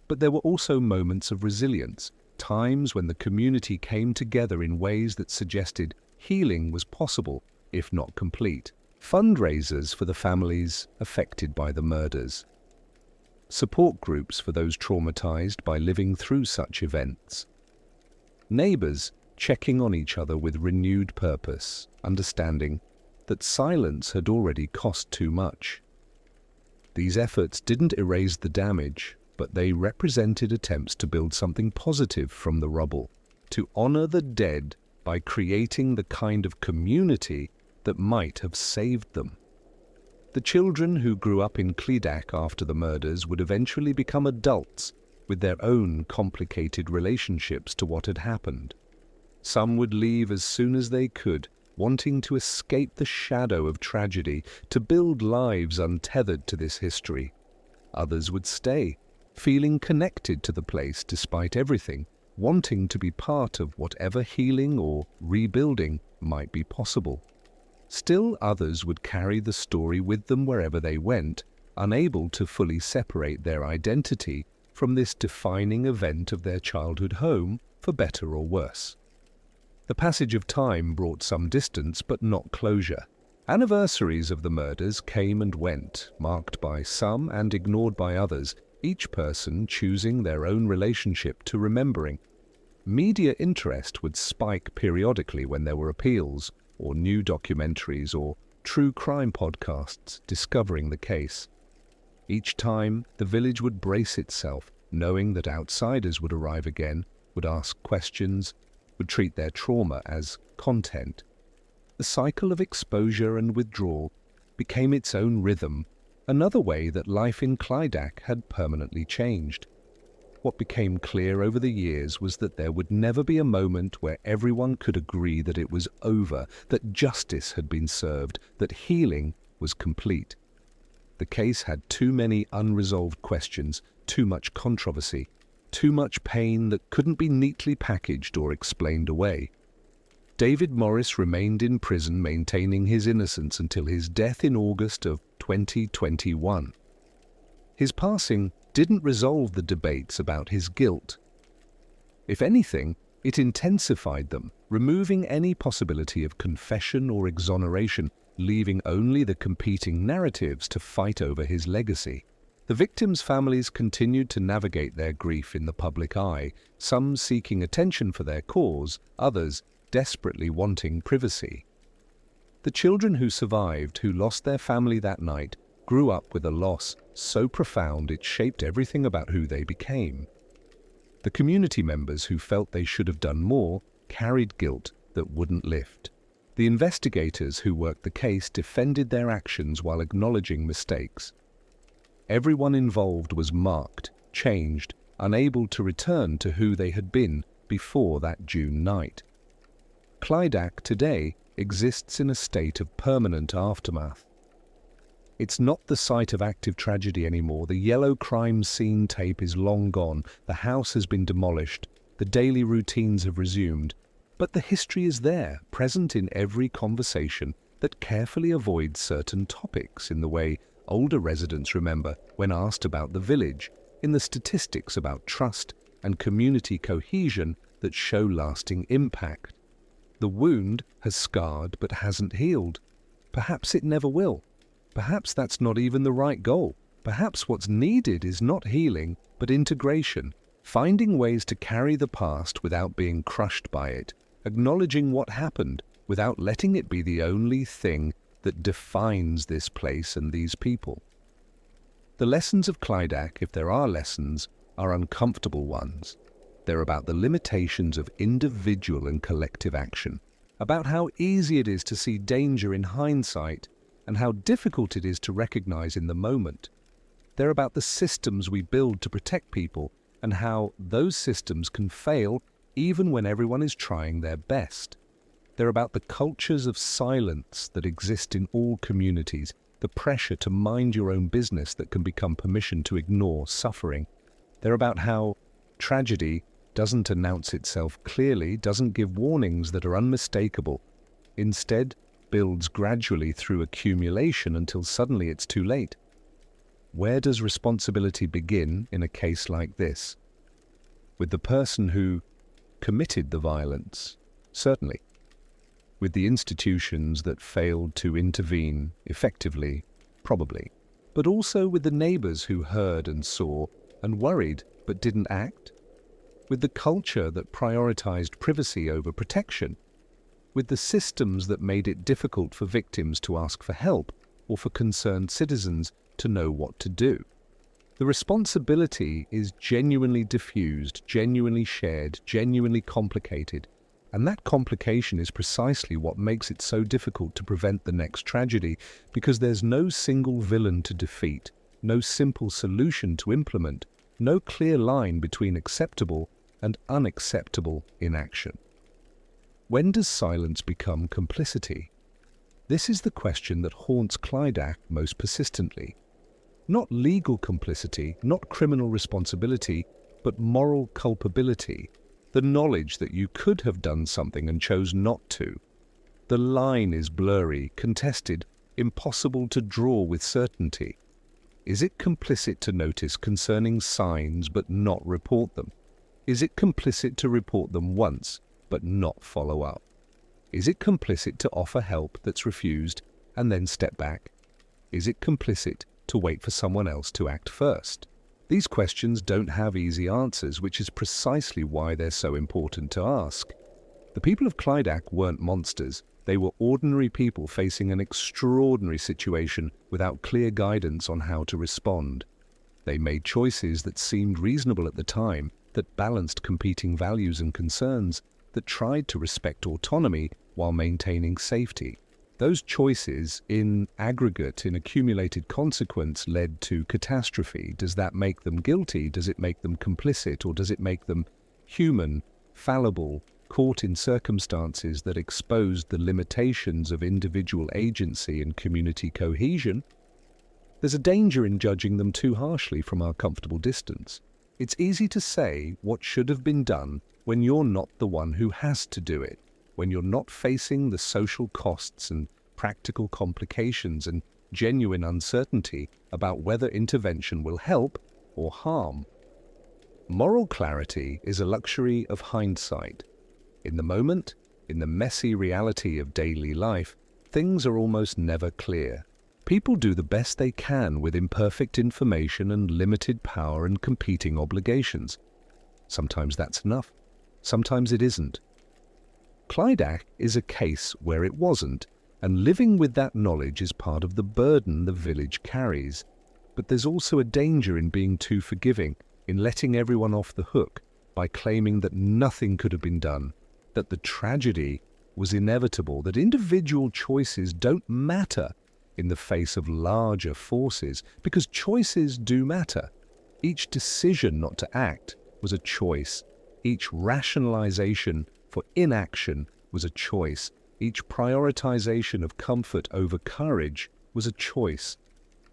but there were also moments of resilience, times when the community came together in ways that suggested healing was possible, if not complete. Fundraisers for the families affected by the murders. Support groups for those traumatized by living through such events. Neighbors checking on each other with renewed purpose, understanding that silence had already cost too much. These efforts didn't erase the damage, but they represented attempts to build something positive from the rubble, to honor the dead by creating the kind of community that might have saved them. The children who grew up in Clydach after the murders would eventually become adults with their own complicated relationships to what had happened. Some would leave as soon as they could, wanting to escape the shadow of tragedy, to build lives untethered to this history. Others would stay, feeling connected to the place despite everything, wanting to be part of whatever healing or rebuilding might be possible. Still others would carry the story with them wherever they went, unable to fully separate their identity from this defining event of their childhood home, for better or worse. The passage of time brought some distance, but not closure. Anniversaries of the murders came and went, marked by some and ignored by others, each person choosing their own relationship to remembering. Media interest would spike periodically when there were appeals, or new documentaries, or true crime podcasts discovering the case. Each time, the village would brace itself, knowing that outsiders would arrive again, would ask questions, would treat their trauma as content. The cycle of exposure and withdrawal became its own rhythm, another way that life in Clydach had permanently changed. What became clear over the years was that there would never be a moment where everyone could agree that it was over, that justice had been served, that healing was complete. The case had too many unresolved questions, too much controversy, too much pain that couldn't be neatly packaged or explained away. David Morris remained in prison, maintaining his innocence until his death in August of 2021. His passing didn't resolve the debates about his guilt. If anything, it intensified them, removing any possibility of confession or exoneration, leaving only the competing narratives to fight over his legacy. The victims' families continued to navigate their grief in the public eye, some seeking attention for their cause, others desperately wanting privacy. The children who survived, who lost their family that night, grew up with a loss so profound it shaped everything about who they became. The community members who felt they should have done more carried guilt that wouldn't lift. The investigators who worked the case defended their actions while acknowledging mistakes. Everyone involved was marked, changed, unable to return to who they had been before that June night. Clydach today exists in a state of permanent aftermath. It's not the site of active tragedy anymore. The yellow crime scene tape is long gone. The house has been demolished. The daily routines have resumed. But the history is there, present in every conversation that carefully avoids certain topics, in the way older residents remember when asked about the village, in the statistics about trust and community cohesion that show lasting impact. The wound has scarred but hasn't healed. Perhaps it never will. Perhaps that's not even the right goal. Perhaps what's needed is not healing, but integration, finding ways to carry the past without being crushed by it, acknowledging what happened without letting it be the only thing that defines this place and these people. The lessons of Clydach, if there are lessons, are uncomfortable ones. They're about the limitations of individual and collective action, about how easy it is to see danger in hindsight and how difficult it is to recognize in the moment. They're about the systems we build to protect people and how those systems can fail even when everyone is trying their best. They're about the cultures of silence that exist in all communities, the pressure to mind your own business that can become permission to ignore suffering. They're about how tragedy doesn't announce itself clearly, doesn't give warnings that are unmistakable. Instead, builds gradually through accumulation until suddenly it's too late. Where does responsibility begin in a case like this? With the person who committed the violence, certainly. With the institutions that failed to intervene effectively, probably. But also with the neighbors who heard and saw and worried but didn't act. With the culture that prioritized privacy over protection. With the systems that made it difficult for victims to ask for help or for concerned citizens to know what to do. The responsibility is genuinely diffused, genuinely shared, genuinely complicated, and that complication is precisely what makes it so difficult to prevent the next tragedy, because there's no single villain to defeat, no simple solution to implement, no clear line between acceptable and unacceptable inaction. When does silence become complicity? This is the question that haunts Clydach most persistently. Not legal complicity, not criminal responsibility, but moral culpability, the knowledge that you could have done something and chose not to. The line is blurry, contested, impossible to draw with certainty. Is it complicit to notice concerning signs but not report them? Is it complicit to report them once but not follow up? Is it complicit to offer help that's refused and then step back? Is it complicit to wait for someone else to act first? These questions don't have easy answers, which is precisely why they're so important to ask. The people of Clydach weren't monsters. They were ordinary people facing an extraordinary situation without clear guidance on how to respond. They made choices that seemed reasonable at the time, that balanced competing values and concerns, that tried to respect autonomy while maintaining safety. Those choices, in aggregate, in accumulated consequence, led to catastrophe. Does that make them guilty? Does it make them complicit? Or does it make them human, fallible, caught in circumstances that exposed the limitations of individual agency and community cohesion? There's a danger in judging them too harshly from our comfortable distance. It's easy to say what should have been done when you're not the one who has to do it, when you're not facing the social costs and practical complications and genuine uncertainty about whether intervention will help or harm. Moral clarity is a luxury of hindsight. In the moment, in the messy reality of daily life, things are almost never clear. People do the best they can with imperfect information and limited power and competing obligations. Sometimes that's enough. Sometimes it isn't. Clydach is a case where it wasn't, and living with that knowledge is part of the burden the village carries. But there's also a danger in being too forgiving, in letting everyone off the hook by claiming that nothing could have been done, that the tragedy was inevitable, that individual choices don't matter in the face of larger forces, because choices do matter. Each decision not to act was a choice. Each rationalization for inaction was a choice. Each prioritization of comfort over courage was a choice.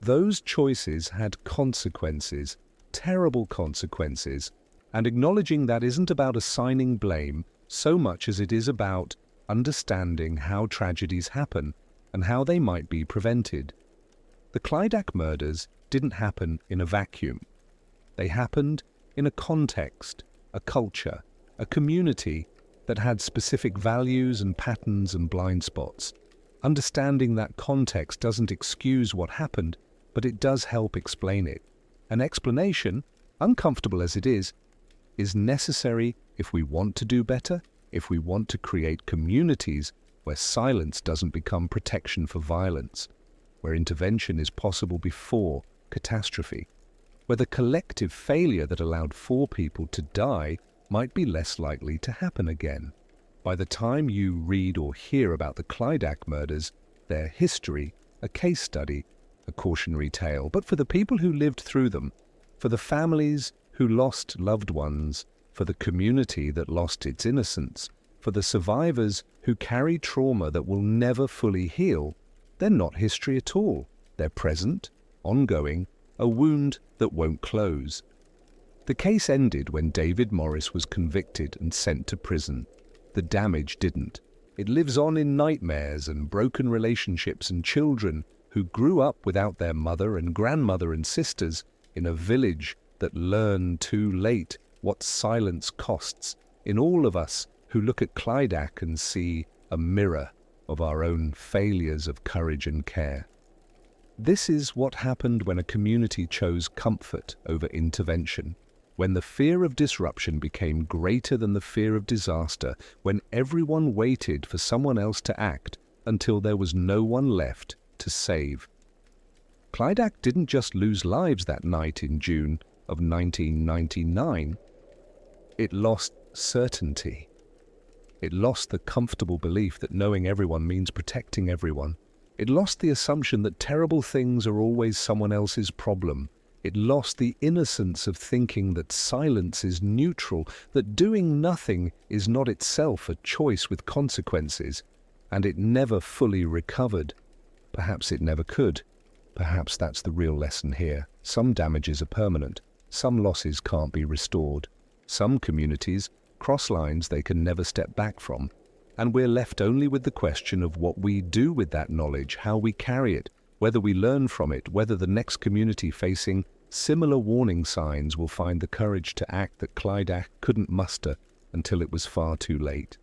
Those choices had consequences, terrible consequences, and acknowledging that isn't about assigning blame so much as it is about understanding how tragedies happen and how they might be prevented. The Clydach murders didn't happen in a vacuum. They happened in a context, a culture, a community that had specific values and patterns and blind spots. Understanding that context doesn't excuse what happened, but it does help explain it. An explanation, uncomfortable as it is necessary if we want to do better, if we want to create communities where silence doesn't become protection for violence, where intervention is possible before catastrophe, where the collective failure that allowed 4 people to die might be less likely to happen again. By the time you read or hear about the Clydach murders, their history, a case study, a cautionary tale. But for the people who lived through them, for the families who lost loved ones, for the community that lost its innocence, for the survivors who carry trauma that will never fully heal, they're not history at all. They're present, ongoing, a wound that won't close. The case ended when David Morris was convicted and sent to prison. The damage didn't. It lives on in nightmares and broken relationships and children who grew up without their mother and grandmother and sisters in a village that learned too late what silence costs, in all of us who look at Clydach and see a mirror of our own failures of courage and care. This is what happened when a community chose comfort over intervention, when the fear of disruption became greater than the fear of disaster, when everyone waited for someone else to act until there was no one left to save. Clydach didn't just lose lives that night in June of 1999. It lost certainty. It lost the comfortable belief that knowing everyone means protecting everyone. It lost the assumption that terrible things are always someone else's problem. It lost the innocence of thinking that silence is neutral, that doing nothing is not itself a choice with consequences, and it never fully recovered. Perhaps it never could. Perhaps that's the real lesson here. Some damages are permanent. Some losses can't be restored. Some communities cross lines they can never step back from. And we're left only with the question of what we do with that knowledge, how we carry it, whether we learn from it, whether the next community facing similar warning signs will find the courage to act that Clydach couldn't muster until it was far too late.